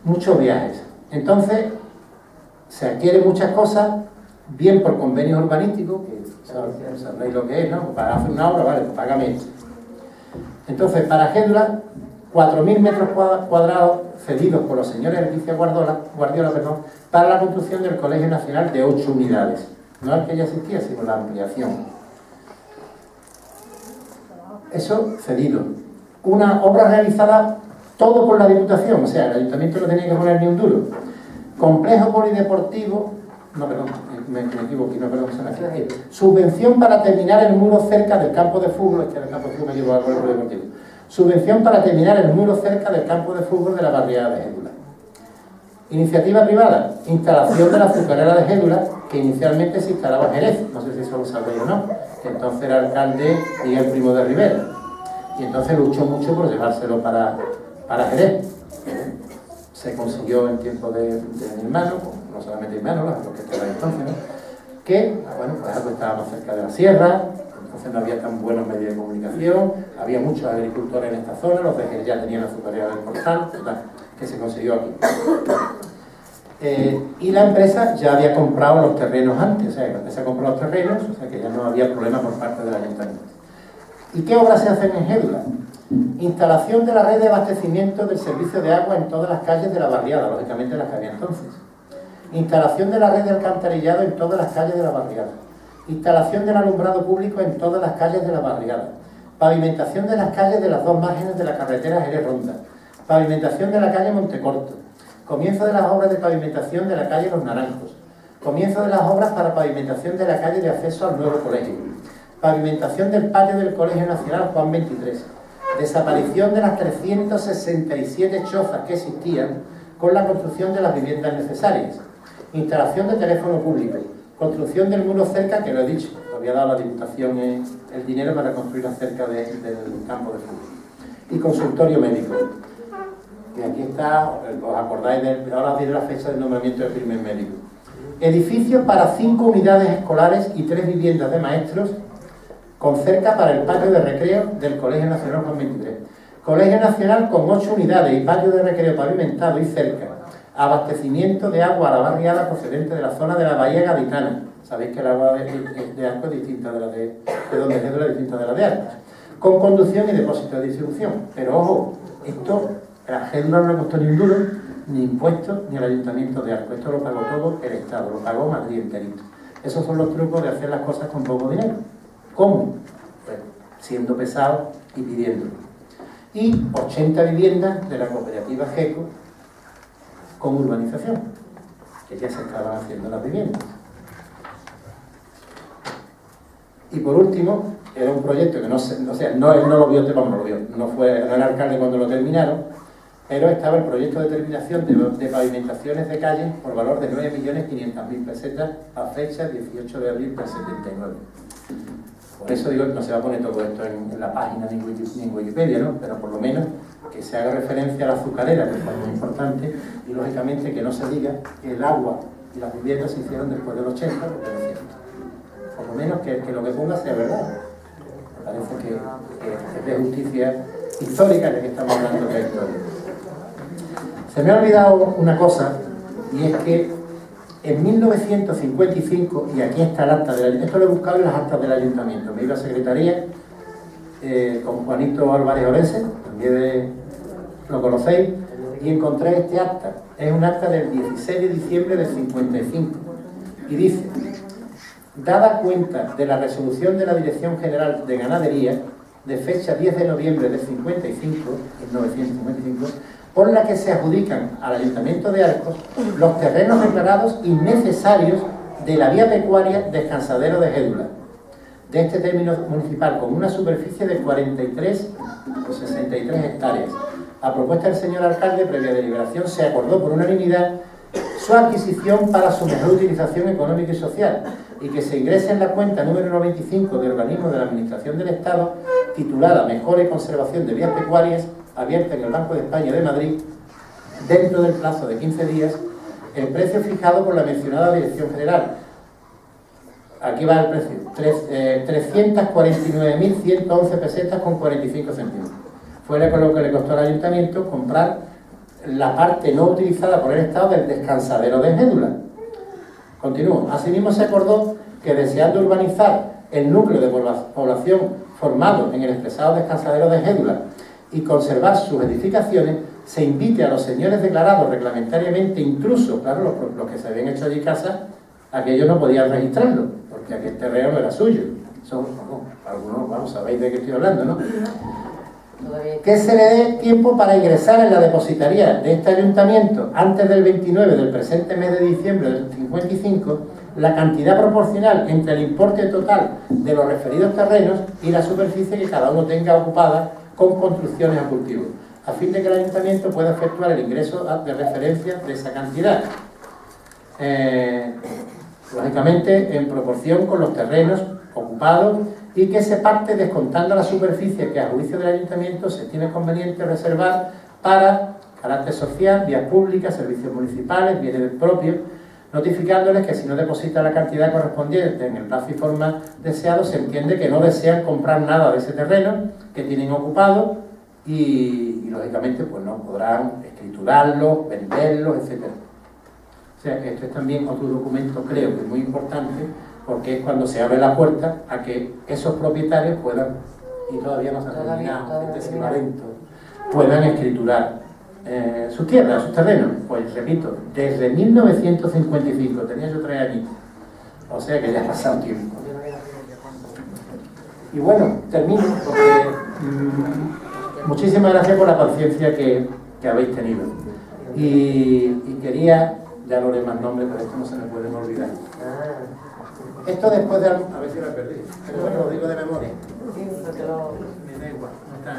muchos viajes. Entonces se adquieren muchas cosas, bien por convenios urbanísticos, que sabéis lo que es, ¿no? Para hacer una obra, vale, pues págame esto. Entonces, para Gédula, 4.000 metros cuadrados cedidos por los señores Leticia Guardiola, para la construcción del Colegio Nacional de 8 unidades. No el que ya existía, sino la ampliación. Eso cedido. Una obra realizada todo por la Diputación, o sea, el Ayuntamiento no tenía que poner ni un duro. Complejo polideportivo, no, perdón, me equivoqué, no, perdón, se me hacía aquí. Subvención para terminar el muro cerca del campo de fútbol, es que el campo de fútbol me equivoco con el polideportivo. Subvención para terminar el muro cerca del campo de fútbol de la barriada de Gédula. Iniciativa privada, instalación de la azucarera de Gédula, que inicialmente se instalaba en Jerez, no sé si eso lo sabéis o no, que entonces era alcalde Miguel Primo de Rivera, y entonces luchó mucho por llevárselo para Jerez. Se consiguió en tiempo de mi hermano, no solamente mi hermano, los que estaban entonces, ¿no? Que, bueno, pues algo estaba más cerca de la sierra, entonces no había tan buenos medios de comunicación, había muchos agricultores en esta zona, los de Jerez ya tenían la azucarera del Portal, que se consiguió aquí. Y la empresa ya había comprado los terrenos antes, o sea, la empresa compró los terrenos, o sea que ya no había problema por parte del ayuntamiento. ¿Y qué obras se hacen en Gédula? Instalación de la red de abastecimiento del servicio de agua en todas las calles de la barriada, lógicamente las que había entonces. Instalación de la red de alcantarillado en todas las calles de la barriada. Instalación del alumbrado público en todas las calles de la barriada. Pavimentación de las calles de las dos márgenes de la carretera Jerez-Ronda. Pavimentación de la calle Montecorto. Comienzo de las obras de pavimentación de la calle Los Naranjos. Comienzo de las obras para pavimentación de la calle de acceso al nuevo colegio. Pavimentación del patio del Colegio Nacional Juan 23. Desaparición de las 367 chozas que existían con la construcción de las viviendas necesarias. Instalación de teléfono público. Construcción del muro cerca, que lo he dicho, había dado la Diputación el dinero para construir cerca del campo de fútbol. Y consultorio médico. Y aquí está, os acordáis, ahora os diré la fecha del nombramiento del primer médico. Edificio para 5 unidades escolares y 3 viviendas de maestros con cerca para el patio de recreo del Colegio Nacional Juan 23. Colegio Nacional con 8 unidades y patio de recreo pavimentado y cerca. Abastecimiento de agua a la barriada procedente de la zona de la Bahía Gaditana. Sabéis que el agua de Arco es distinta de la de donde es distinta de la de Arco. Con conducción y depósito de distribución. Pero ojo, esto, la Gédula no le costó ni un duro, ni impuestos, ni el Ayuntamiento de Arco. Esto lo pagó todo el Estado, lo pagó Madrid enterito. Esos son los trucos de hacer las cosas con poco dinero. ¿Cómo? Pues siendo pesado y pidiéndolo. Y 80 viviendas de la cooperativa GECO con urbanización, que ya se estaban haciendo las viviendas. Y por último, era un proyecto que no él no lo vio, no fue el alcalde cuando lo terminaron, pero estaba el proyecto de terminación de pavimentaciones de calles por valor de 9.500.000 pesetas a fecha 18 de abril del 79. Por eso digo que no se va a poner todo esto en la página ni en Wikipedia, ¿no? Pero por lo menos que se haga referencia a la azucarera, que es muy importante, y lógicamente que no se diga que el agua y las viviendas se hicieron después del 80, porque no es cierto. Por lo menos que lo que ponga sea verdad. Me parece que es de justicia histórica, ya que estamos hablando de la historia. Se me ha olvidado una cosa, y es que en 1955, y aquí está el acta del ayuntamiento, esto lo he buscado en las actas del ayuntamiento, me iba a secretaría con Juanito Álvarez Orense, también lo conocéis, y encontré este acta. Es un acta del 16 de diciembre del 55, y dice: dada cuenta de la resolución de la Dirección General de Ganadería de fecha 10 de noviembre del 55, 1955, por la que se adjudican al Ayuntamiento de Arcos los terrenos declarados innecesarios de la vía pecuaria Descansadero de Gédula, de este término municipal, con una superficie de 43 o 63 hectáreas. A propuesta del señor alcalde, previa deliberación, se acordó por unanimidad su adquisición para su mejor utilización económica y social, y que se ingrese en la cuenta número 95 del organismo de la Administración del Estado, titulada Mejora y Conservación de Vías Pecuarias, abierta en el Banco de España de Madrid, dentro del plazo de 15 días, el precio fijado por la mencionada Dirección General. Aquí va el precio: 349.111 pesetas con 45 céntimos. Fue lo que le costó al Ayuntamiento comprar la parte no utilizada por el Estado del Descansadero de Gédula. Continúo. Asimismo, se acordó que, deseando urbanizar el núcleo de población formado en el expresado Descansadero de Gédula y conservar sus edificaciones, se invite a los señores declarados reglamentariamente intrusos, claro, los que se habían hecho allí casa, a que ellos no podían registrarlo, porque aquel terreno no era suyo. Son, algunos, vamos, sabéis de qué estoy hablando, ¿no? Que se le dé tiempo para ingresar en la depositaría de este ayuntamiento antes del 29 del presente mes de diciembre del 55 la cantidad proporcional entre el importe total de los referidos terrenos y la superficie que cada uno tenga ocupada con construcciones a cultivo, a fin de que el ayuntamiento pueda efectuar el ingreso de referencia de esa cantidad. Lógicamente en proporción con los terrenos ocupados, y que se parte descontando la superficie que a juicio del ayuntamiento se estime conveniente reservar para carácter social, vías públicas, servicios municipales, bienes propios, notificándoles que si no deposita la cantidad correspondiente en el plazo y forma deseado, se entiende que no desean comprar nada de ese terreno que tienen ocupado y lógicamente pues no podrán escriturarlo, venderlo, etc. O sea que esto es también otro documento, creo que es muy importante, porque es cuando se abre la puerta a que esos propietarios puedan, y todavía no se ha terminado este silbarento, puedan escriturar sus tierras, sus terrenos. Pues repito, desde 1955, tenía yo 3 años, o sea que ya ha pasado tiempo. Y bueno, termino porque muchísimas gracias por la paciencia que habéis tenido. Y quería, ya no haré más nombres, pero esto no se me pueden olvidar. Esto después de... A ver si lo he perdido. Pero bueno, lo digo de memoria. Sí, porque lo... Me da igual.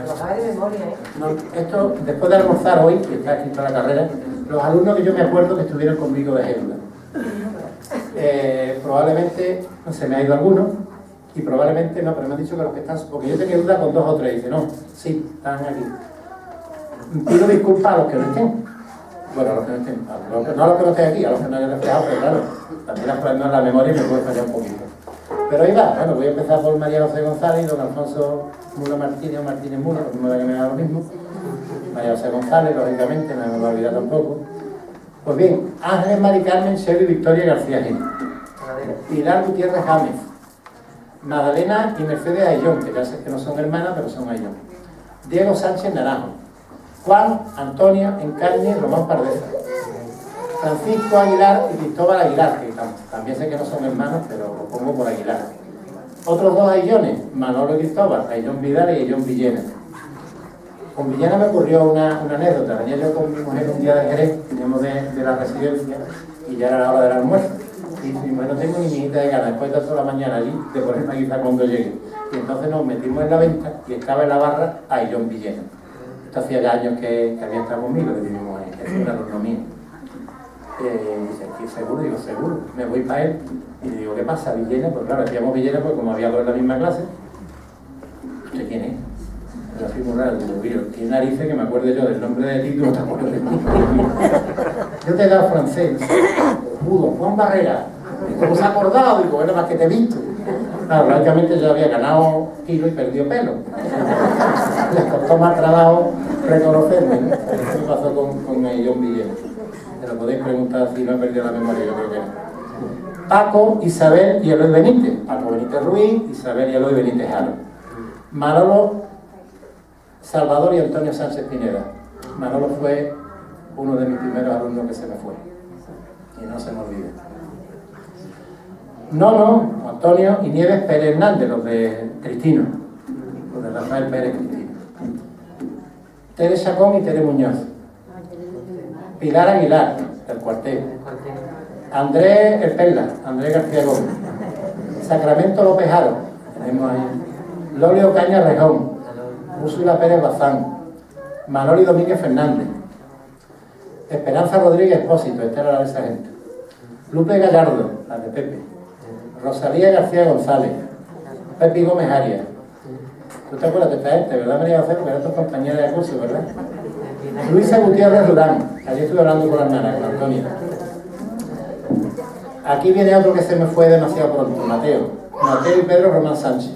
Lo sabes de memoria, ¿eh? No, esto, después de almorzar hoy, que está escrito en la carrera, los alumnos que yo me acuerdo que estuvieron conmigo de Gédula. Probablemente se me ha ido alguno, y probablemente no, pero me han dicho que los que están... Porque yo tenía duda con 2 o 3, dice, no, sí, están aquí. Pido disculpas a los que no estén. Bueno, a los que no estén. No a los que no estén aquí, a los que no hayan reflejado, pero claro, también la memoria me puede fallar un poquito. Pero ahí va, bueno, voy a empezar por María José González y don Alfonso Muro Martínez o Martínez Muro, lo mismo da que me da lo mismo. María José González, lógicamente, no me voy a olvidar tampoco. Pues bien, Ángeles Mari Carmen Shelly Victoria García Gil, Pilar Gutiérrez Jámez, Magdalena y Mercedes Ayllón, que ya sé que no son hermanas, pero son Ayllón, Diego Sánchez Naranjo, Juan Antonio Encarni Román Pardeza, Francisco Aguilar y Cristóbal Aguilar, que también sé que no son hermanos, pero lo pongo por Aguilar. Otros dos Aillones, Manolo y Cristóbal, Ayllón Vidal y Ayllón Villena. Con Villena me ocurrió una anécdota. Venía yo con mi mujer un día de Jerez, veníamos de la residencia y ya era la hora del almuerzo. Y mi mujer, no tengo ni mijita de gana, después de toda la mañana allí, de ponerme quizá cuando llegue. Y entonces nos metimos en la venta y estaba en la barra Ayllón Villena. Esto hacía ya años que había estado conmigo, que vivimos ahí, que es un alumno mío. Dice, ¿aquí seguro? Digo, seguro. Me voy para él y le digo, ¿qué pasa, Villena? Pues claro, decíamos Villena porque como había dos en la misma clase. ¿Usted quién es? Pero así muy raro, digo, ¿qué narices que me acuerde yo del nombre del título? ¿Te acuerdas de mí? Yo te he dado francés. Judo, Juan Barrera. ¿Y cómo se ha acordado? Digo, bueno, más que te he visto. Claro, lógicamente yo había ganado kilo y perdido pelo. Les costó más trabajo reconocerme, ¿no? Eso pasó con Ayllón Villena. Me lo podéis preguntar si no he perdido la memoria, yo creo que no. Paco, Isabel y Eloy Benítez. Paco Benítez Ruiz, Isabel y Eloy Benítez Jaro. Manolo, Salvador y Antonio Sánchez Pineda. Manolo fue uno de mis primeros alumnos que se me fue. Y no se me olvide. Nono, Antonio y Nieves Pérez Hernández, los de Cristino. Los de Rafael Pérez Cristino. Tere Chacón y Tere Muñoz. Pilar Aguilar, del cuartel. Andrés El Perla, Andrés García Gómez. Sacramento López Jaro, tenemos ahí. Lolio Caña Rejón. Úrsula Pérez Bazán. Manoli Domínguez Fernández. Esperanza Rodríguez Expósito, esta era la de esa gente. Lupe Gallardo, la de Pepe. Rosalía García González. Pepi Gómez Arias. ¿Tú te acuerdas de esta gente, verdad, María José? Porque era tu compañera de curso, ¿verdad? Luisa Gutiérrez Durán, allí estuve hablando con la hermana, con Antonia. Aquí viene otro que se me fue demasiado pronto, Mateo y Pedro Román Sánchez.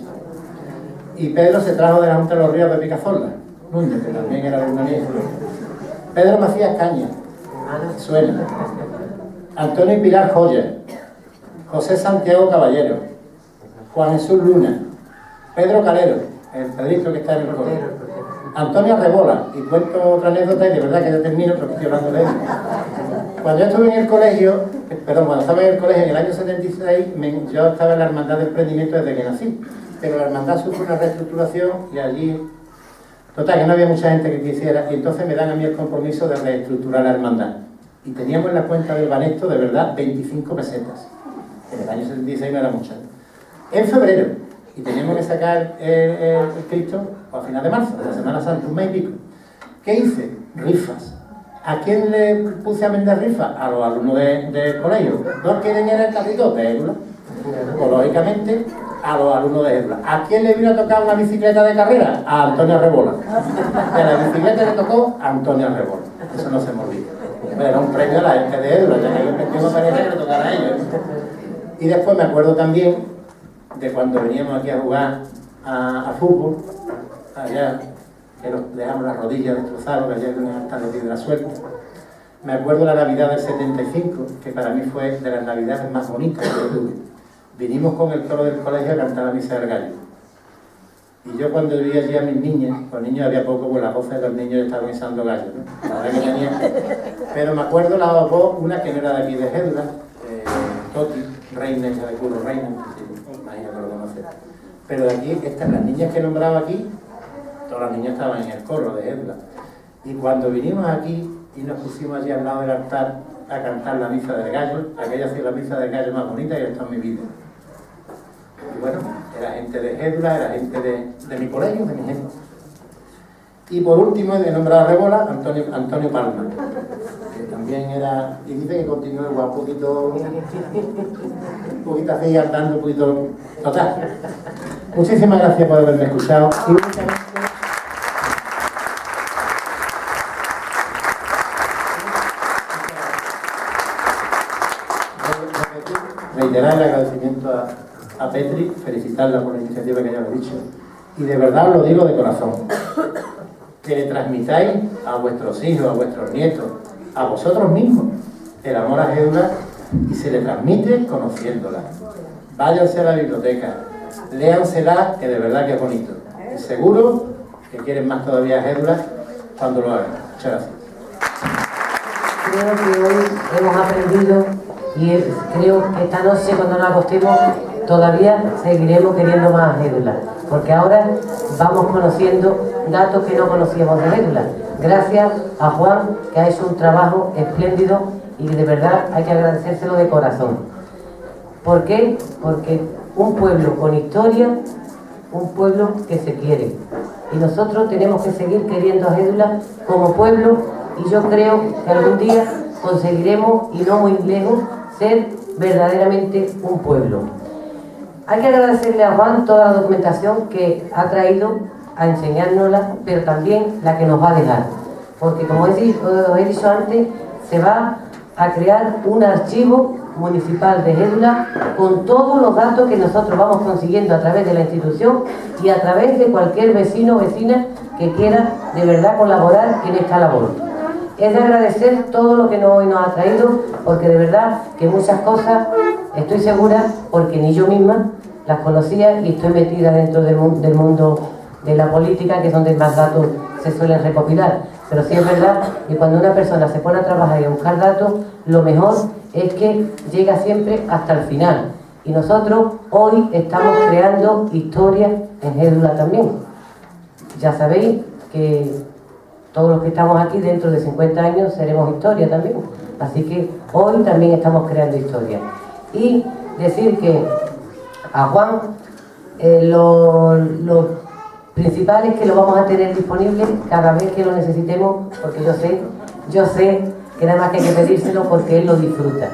Y Pedro se trajo de la Junta de los Ríos de Picazorla, Núñez, que también era de una niña. Pedro Macías Caña, suena. Antonio y Pilar Joya. José Santiago Caballero. Juan Jesús Luna. Pedro Calero, el Pedrito que está en el colegio. Antonio Rebola, y cuento otra anécdota y de verdad que ya termino porque estoy hablando de él. Cuando yo estuve en el colegio, cuando estaba en el colegio en el año 76, yo estaba en la Hermandad de Emprendimiento desde que nací, pero la hermandad sufrió una reestructuración y allí, total, que no había mucha gente que quisiera, y entonces me dan a mí el compromiso de reestructurar la hermandad. Y teníamos en la cuenta del Banesto, de verdad, 25 pesetas. En el año 76 no era mucha. En febrero. Y teníamos que sacar el Cristo a final de marzo, la Semana Santa, un mes y pico. ¿Qué hice? Rifas. ¿A quién le puse a vender rifas? A los alumnos del colegio. ¿No quieren ir al carrito? De Édula. Pues lógicamente, a los alumnos de Édula. ¿A quién le vino a tocar una bicicleta de carrera? A Antonio Rebola. Y a la bicicleta le tocó a Antonio Rebola. Eso no se me olvida. Era un premio a la gente de Édula, ya que yo me tengo pareja que le tocara a ellos. Y después me acuerdo también de cuando veníamos aquí a jugar a fútbol, allá, que nos dejamos las rodillas destrozadas, que allá hasta los pies de la suerte. Me acuerdo la Navidad del 75, que para mí fue de las Navidades más bonitas que tuve. Vinimos con el coro del colegio a cantar la misa del gallo. Y yo cuando vi allí a mis niñas, los niños había poco, pues las voces de los niños estaban echando gallo, ¿no? La verdad que tenía. Pero me acuerdo la voz, una que no era de aquí de Gédula, Toti, Reina, hija de Curro Reina, imagino que lo conoces. Pero de aquí, las niñas que nombraba aquí, todas las niñas estaban en el coro de Gédula. Y cuando vinimos aquí y nos pusimos allí al lado del altar a cantar la misa del gallo, aquella ha sido la misa del gallo más bonita que he estado en mi vida. Y bueno, era gente de Gédula, era gente de mi colegio, de mi gente. Y por último, de nombrar a Rebola, Antonio Palma, que también era, y dice que continúa igual, un poquito así, andando, un poquito, total. Muchísimas gracias por haberme escuchado. Y muchas gracias. reiterar el agradecimiento a Petri, felicitarla por la iniciativa que ya lo he dicho. Y de verdad os lo digo de corazón, que le transmitáis a vuestros hijos, a vuestros nietos, a vosotros mismos, el amor a Gédula, y se le transmite conociéndola. Váyanse a la biblioteca, léansela, que de verdad que es bonito. Y seguro que quieren más todavía a Gédula cuando lo hagan. Muchas gracias. Creo que hoy hemos aprendido y creo que esta noche cuando nos acostemos todavía seguiremos queriendo más a Gédula, porque ahora vamos conociendo datos que no conocíamos de Gédula. Gracias a Juan, que ha hecho un trabajo espléndido y de verdad hay que agradecérselo de corazón. ¿Por qué? Porque un pueblo con historia, un pueblo que se quiere. Y nosotros tenemos que seguir queriendo a Gédula como pueblo, y yo creo que algún día conseguiremos, y no muy lejos, ser verdaderamente un pueblo. Hay que agradecerle a Juan toda la documentación que ha traído a enseñárnosla, pero también la que nos va a dejar. Porque como os he dicho antes, se va a crear un archivo municipal de Gédula con todos los datos que nosotros vamos consiguiendo a través de la institución y a través de cualquier vecino o vecina que quiera de verdad colaborar en esta labor. Es de agradecer todo lo que hoy nos ha traído, porque de verdad que muchas cosas, estoy segura, porque ni yo misma las conocía y estoy metida dentro del mundo de la política, que es donde más datos se suelen recopilar. Pero sí es verdad que cuando una persona se pone a trabajar y a buscar datos, lo mejor es que llega siempre hasta el final. Y nosotros hoy estamos creando historia en Gédula también. Ya sabéis que todos los que estamos aquí dentro de 50 años seremos historia también. Así que hoy también estamos creando historia. Y decir que a Juan lo principal es que lo vamos a tener disponible cada vez que lo necesitemos, porque yo sé que nada más que hay que pedírselo porque él lo disfruta.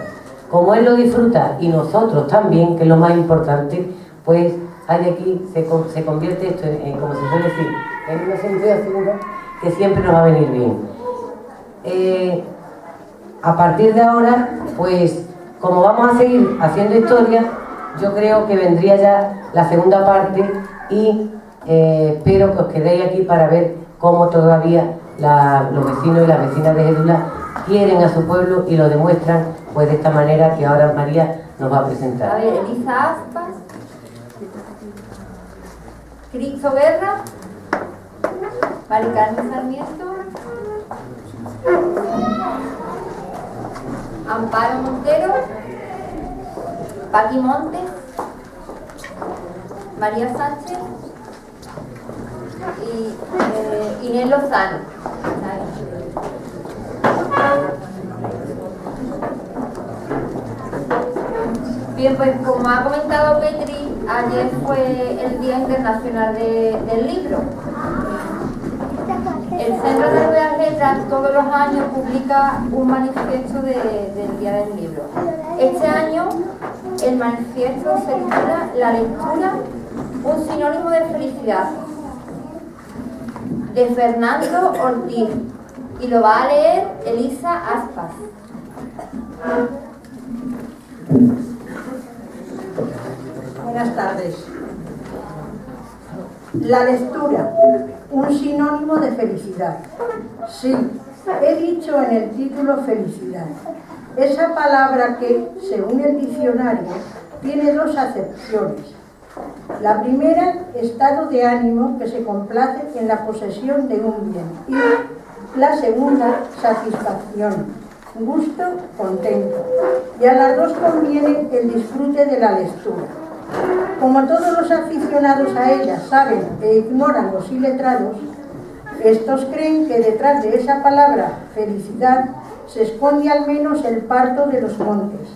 Como él lo disfruta y nosotros también, que es lo más importante, pues hay aquí, se convierte esto en, como se suele decir, en una sentido que siempre nos va a venir bien. A partir de ahora, pues como vamos a seguir haciendo historia, yo creo que vendría ya la segunda parte y espero que os quedéis aquí para ver cómo todavía los vecinos y las vecinas de Gédula quieren a su pueblo y lo demuestran pues de esta manera que ahora María nos va a presentar. A ver, Elisa Aspas, Cristo Guerra, Mari Carmen Sarmiento, Amparo Montero, Paqui Montes, María Sánchez y Inés Lozano. Bien, pues como ha comentado Petri, ayer fue el Día Internacional del Libro. El Centro de Nuevas Letras todos los años publica un manifiesto del Día del Libro. Este año el manifiesto se titula La lectura, un sinónimo de felicidad, de Fernando Ortiz, y lo va a leer Elisa Aspas. Buenas tardes. La lectura, un sinónimo de felicidad. Sí, he dicho en el título felicidad. Esa palabra que, según el diccionario, tiene dos acepciones. La primera, estado de ánimo que se complace en la posesión de un bien. Y la segunda, satisfacción, gusto, contento. Y a las dos conviene el disfrute de la lectura. Como todos los aficionados a ella saben e ignoran los iletrados, estos creen que detrás de esa palabra felicidad se esconde al menos el parto de los montes,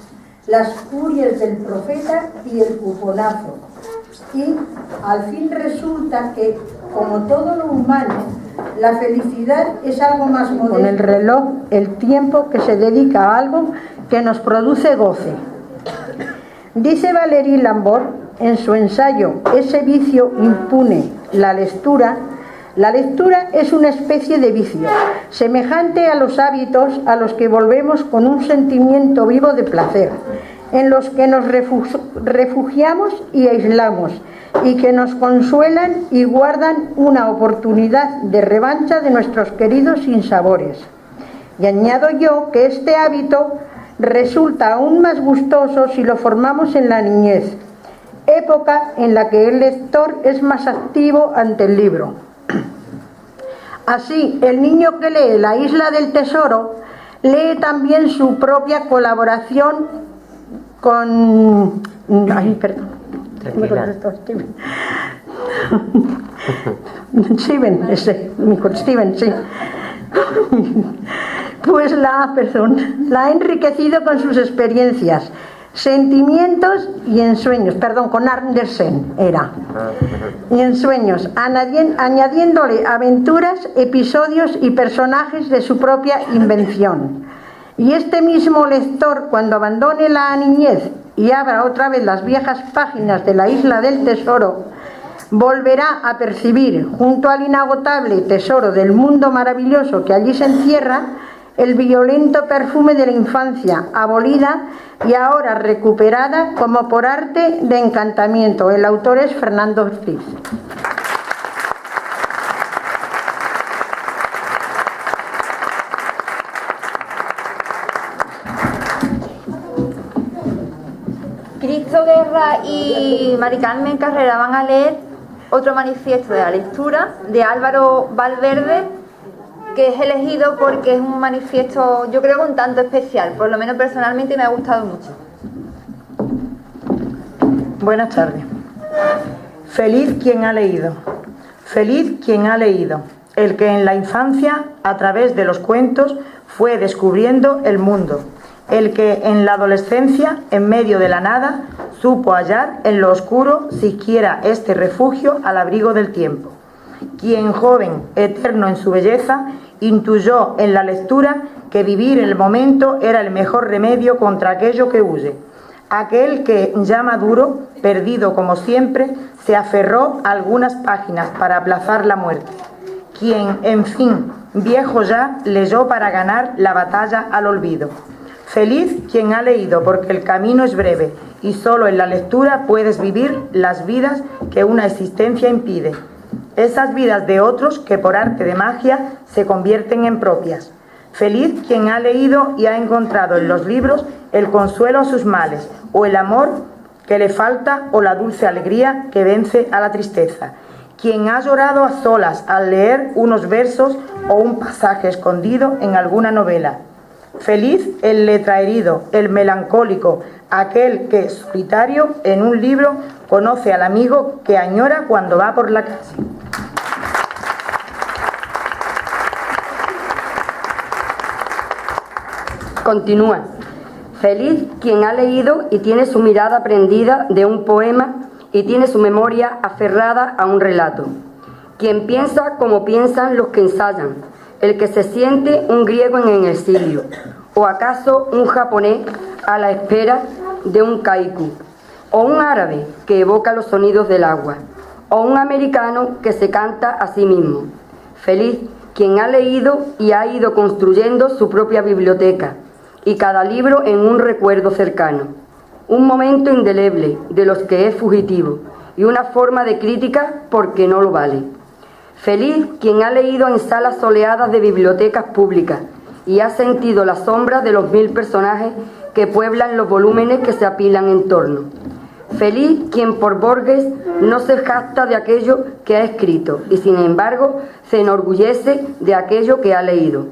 las furias del profeta y el cuponazo. Y al fin resulta que, como todo lo humano, la felicidad es algo más modesto. Con el reloj, el tiempo que se dedica a algo que nos produce goce. Dice Valéry Lambert en su ensayo Ese vicio impune, la lectura es una especie de vicio, semejante a los hábitos a los que volvemos con un sentimiento vivo de placer. en los que nos refugiamos y aislamos, y que nos consuelan y guardan una oportunidad de revancha de nuestros queridos sinsabores. Y añado yo que este hábito resulta aún más gustoso si lo formamos en la niñez, época en la que el lector es más activo ante el libro. Así, el niño que lee La isla del tesoro lee también su propia colaboración con... Ay, perdón. Steven, sí. Pues la ha enriquecido con sus experiencias, sentimientos y ensueños, con Andersen era, y ensueños, añadiéndole aventuras, episodios y personajes de su propia invención. Y este mismo lector, cuando abandone la niñez y abra otra vez las viejas páginas de La isla del tesoro, volverá a percibir, junto al inagotable tesoro del mundo maravilloso que allí se encierra, el violento perfume de la infancia, abolida y ahora recuperada como por arte de encantamiento. El autor es Fernando Ortiz. Cristo Guerra y Mari Carmen Carrera van a leer otro manifiesto de la lectura de Álvaro Valverde, que es elegido porque es un manifiesto, yo creo, un tanto especial, por lo menos personalmente me ha gustado mucho. Buenas tardes. Feliz quien ha leído. Feliz quien ha leído. El que en la infancia, a través de los cuentos, fue descubriendo el mundo. El que en la adolescencia, en medio de la nada, supo hallar en lo oscuro siquiera este refugio al abrigo del tiempo. Quien joven, eterno en su belleza, intuyó en la lectura que vivir el momento era el mejor remedio contra aquello que huye. Aquel que, ya maduro, perdido como siempre, se aferró a algunas páginas para aplazar la muerte. Quien, en fin, viejo ya, leyó para ganar la batalla al olvido. Feliz quien ha leído, porque el camino es breve y solo en la lectura puedes vivir las vidas que una existencia impide. Esas vidas de otros que por arte de magia se convierten en propias. Feliz quien ha leído y ha encontrado en los libros el consuelo a sus males, o el amor que le falta, o la dulce alegría que vence a la tristeza. Quien ha llorado a solas al leer unos versos o un pasaje escondido en alguna novela. Feliz el letraherido, el melancólico, aquel que, solitario, en un libro, conoce al amigo que añora cuando va por la calle. Continúa. Feliz quien ha leído y tiene su mirada prendida de un poema y tiene su memoria aferrada a un relato. Quien piensa como piensan los que ensayan, el que se siente un griego en el exilio, o acaso un japonés a la espera de un kaiku, o un árabe que evoca los sonidos del agua, o un americano que se canta a sí mismo. Feliz quien ha leído y ha ido construyendo su propia biblioteca, y cada libro en un recuerdo cercano, un momento indeleble de los que es fugitivo, y una forma de crítica porque no lo vale. Feliz quien ha leído en salas soleadas de bibliotecas públicas y ha sentido la sombra de los 1000 personajes que pueblan los volúmenes que se apilan en torno. Feliz quien por Borges no se jacta de aquello que ha escrito y sin embargo se enorgullece de aquello que ha leído.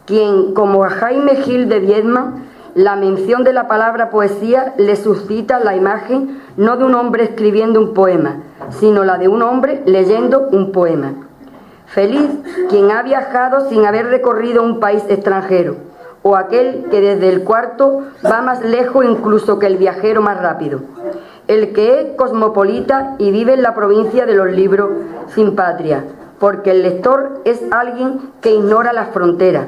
Quien, como a Jaime Gil de Viedma, la mención de la palabra poesía le suscita la imagen no de un hombre escribiendo un poema, sino la de un hombre leyendo un poema. Feliz quien ha viajado sin haber recorrido un país extranjero, o aquel que desde el cuarto va más lejos incluso que el viajero más rápido. El que es cosmopolita y vive en la provincia de los libros sin patria, porque el lector es alguien que ignora las fronteras.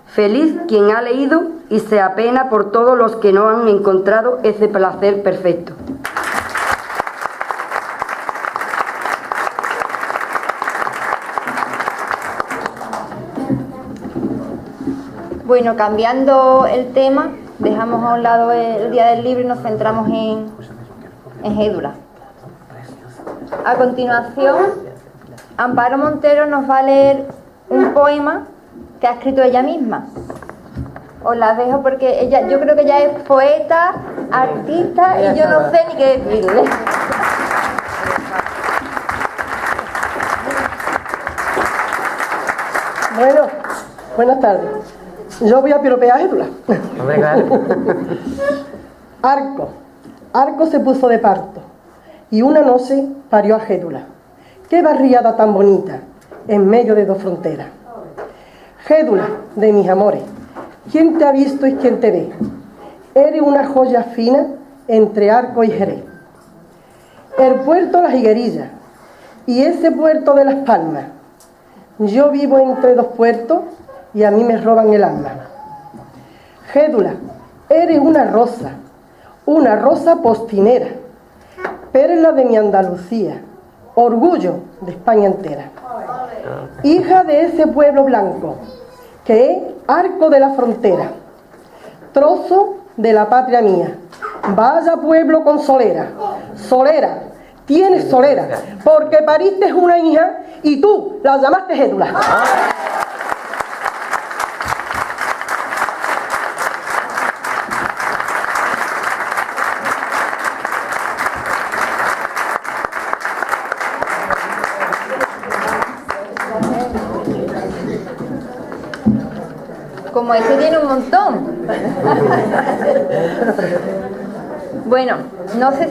Feliz quien ha leído y se apena por todos los que no han encontrado ese placer perfecto. Bueno, cambiando el tema, dejamos a un lado el Día del Libro y nos centramos en Gédula. A continuación, Amparo Montero nos va a leer un poema que ha escrito ella misma. Os la dejo porque ella, yo creo que ella es poeta, artista y yo no sé ni qué decirle. Bueno, buenas tardes. Yo voy a piropear a Gédula. Arco se puso de parto y una noche parió a Gédula. Qué barriada tan bonita en medio de dos fronteras. Gédula, de mis amores, ¿quién te ha visto y quién te ve? Eres una joya fina entre Arco y Jerez. El puerto Las Higuerillas y ese puerto de Las Palmas. Yo vivo entre dos puertos y a mí me roban el alma. Gédula, eres una rosa postinera, perla de mi Andalucía, orgullo de España entera. Hija de ese pueblo blanco, que es Arco de la Frontera, trozo de la patria mía. Vaya pueblo con solera, solera, tienes solera, porque pariste una hija y tú la llamaste Gédula. Como ese tiene un montón. Bueno, no sé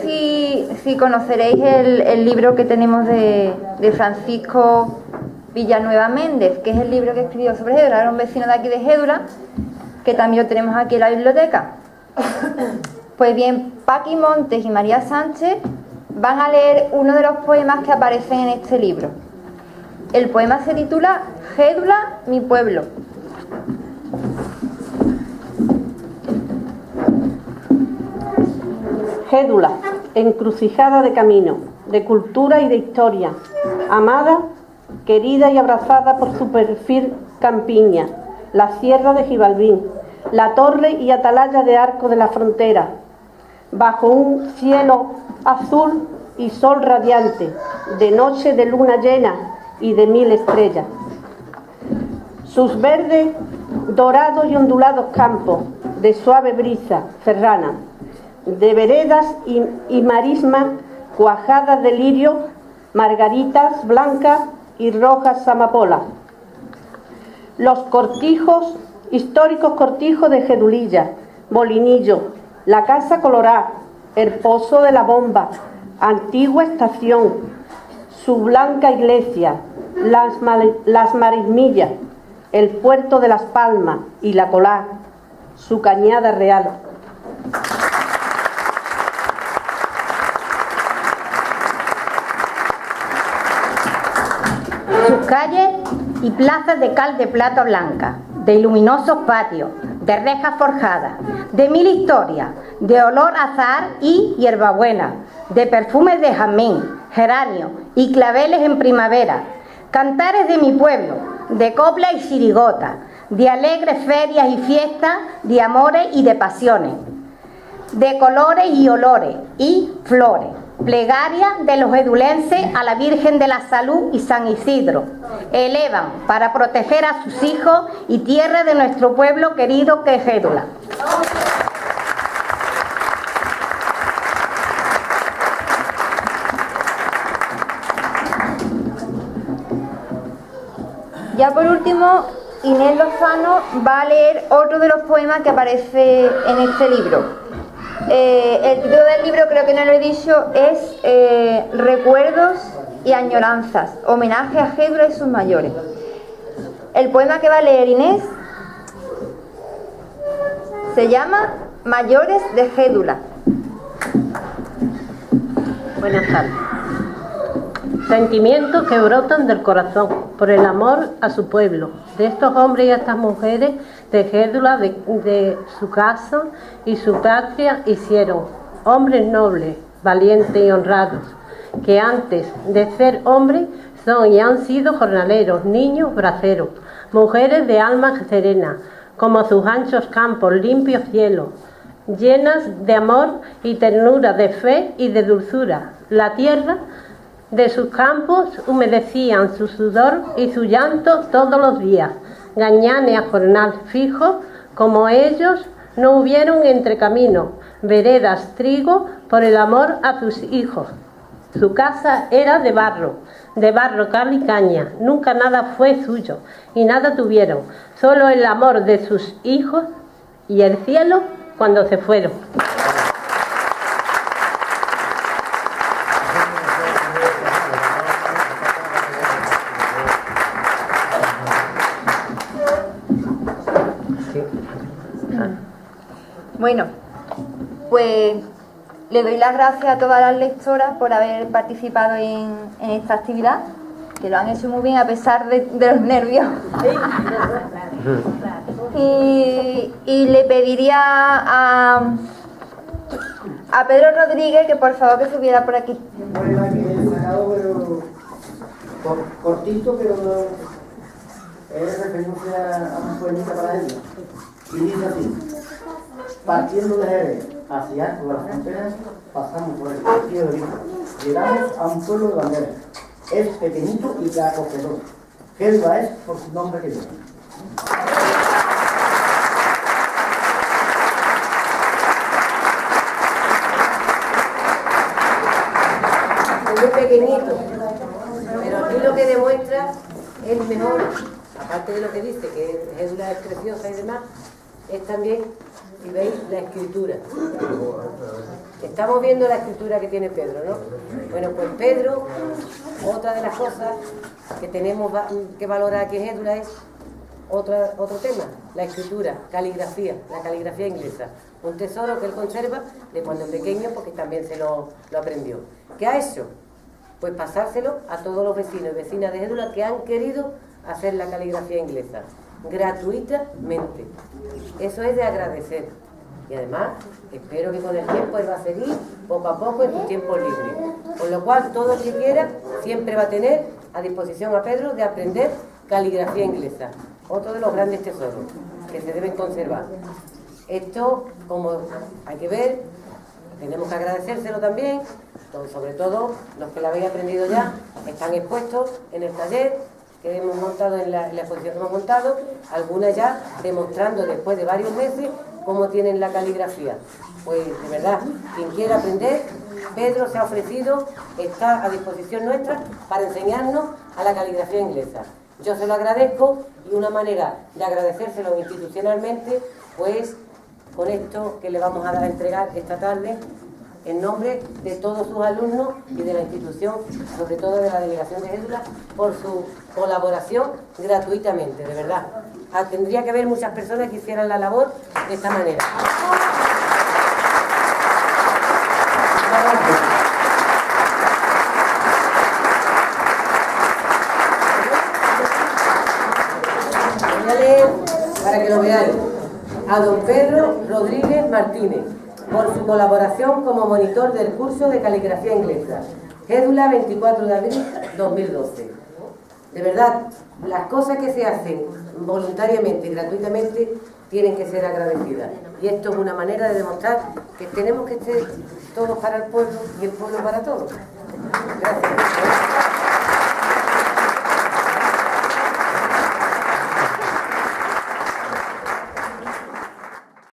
si conoceréis el libro que tenemos de Francisco Villanueva Méndez, que es el libro que escribió sobre Gédula. Era un vecino de aquí de Gédula, que también lo tenemos aquí en la biblioteca. Pues bien, Paqui Montes y María Sánchez van a leer uno de los poemas que aparecen en este libro. El poema se titula Gédula, mi pueblo. Gédula, encrucijada de camino, de cultura y de historia, amada, querida y abrazada por su perfil campiña, la sierra de Gibalbín, la torre y atalaya de Arco de la Frontera, bajo un cielo azul y sol radiante, de noche de luna llena y de 1000 estrellas. Sus verdes, dorados y ondulados campos, de suave brisa serrana, de veredas y marismas cuajadas de lirio, margaritas blancas y rojas amapolas. Los cortijos, históricos cortijos de Gedulilla, Molinillo, la Casa Colorá, el Pozo de la Bomba, antigua estación, su blanca iglesia, las marismillas, el puerto de Las Palmas y la Colá, su cañada real. Sus calles y plazas de cal de plata blanca, de luminosos patios, de rejas forjadas, de 1000 historias, de olor a azahar y hierbabuena, de perfumes de jazmín, geranio y claveles en primavera, cantares de mi pueblo, de copla y chirigota, de alegres ferias y fiestas, de amores y de pasiones, de colores y olores y flores. Plegaria de los gedulenses a la Virgen de la Salud y San Isidro. Elevan para proteger a sus hijos y tierra de nuestro pueblo querido que es Gédula. Ya por último, Inés Lozano va a leer otro de los poemas que aparece en este libro. El título del libro, creo que no lo he dicho, es Recuerdos y añoranzas, homenaje a Gédula y sus mayores. El poema que va a leer Inés se llama Mayores de Gédula. Buenas tardes. Sentimientos que brotan del corazón por el amor a su pueblo, de estos hombres y estas mujeres de Gédula, de su casa y su patria hicieron hombres nobles, valientes y honrados, que antes de ser hombres son y han sido jornaleros, niños braceros, mujeres de alma serena, como sus anchos campos, limpios cielos, llenas de amor y ternura, de fe y de dulzura. La tierra de sus campos humedecían su sudor y su llanto todos los días. Gañane a jornal fijo, como ellos no hubieron entre caminos, veredas, trigo, por el amor a sus hijos. Su casa era de barro, cal y caña, nunca nada fue suyo y nada tuvieron, solo el amor de sus hijos y el cielo cuando se fueron. Bueno, pues le doy las gracias a todas las lectoras por haber participado en esta actividad, que lo han hecho muy bien a pesar de los nervios. Y le pediría a Pedro Rodríguez que por favor que subiera por aquí. Cortito, pero es referencia a un poemita para ella. Y dice así: partiendo de Jerez hacia las fronteras, pasamos por el castillo de Vigo. Llegamos a un pueblo de banderas. Es pequeñito y acogedor. Gelba es por su nombre que lleva. Es muy pequeñito, pero aquí lo que demuestra es mejor, aparte de lo que dice, que Gédula es preciosa y demás, es también, si veis, la escritura. Estamos viendo la escritura que tiene Pedro, ¿no? Bueno, pues Pedro, otra de las cosas que tenemos que valorar aquí en Gédula es otro tema, la escritura, caligrafía, la caligrafía inglesa. Un tesoro que él conserva de cuando pequeño, porque también se lo aprendió. ¿Qué ha hecho? Pues pasárselo a todos los vecinos y vecinas de Gédula que han querido hacer la caligrafía inglesa, gratuitamente. Eso es de agradecer. Y además, espero que con el tiempo él va a seguir poco a poco en su tiempo libre. Con lo cual, todo el que quiera siempre va a tener a disposición a Pedro de aprender caligrafía inglesa. Otro de los grandes tesoros que se deben conservar. Esto, como hay que ver, tenemos que agradecérselo también, sobre todo los que lo habéis aprendido ya, están expuestos en el taller que hemos montado, en la exposición que hemos montado, algunas ya demostrando después de varios meses cómo tienen la caligrafía. Pues de verdad, quien quiera aprender, Pedro se ha ofrecido, está a disposición nuestra para enseñarnos a la caligrafía inglesa. Yo se lo agradezco y una manera de agradecérselo institucionalmente, pues con esto que le vamos a entregar esta tarde, en nombre de todos sus alumnos y de la institución, sobre todo de la Delegación de Gédula, por su colaboración gratuitamente, de verdad. Tendría que haber muchas personas que hicieran la labor de esta manera. Voy a leer para que lo veáis. A don Pedro Rodríguez Martínez, por su colaboración como monitor del curso de caligrafía inglesa. Gédula, 24 de abril 2012. De verdad, las cosas que se hacen voluntariamente y gratuitamente tienen que ser agradecidas. Y esto es una manera de demostrar que tenemos que ser todos para el pueblo y el pueblo para todos. Gracias.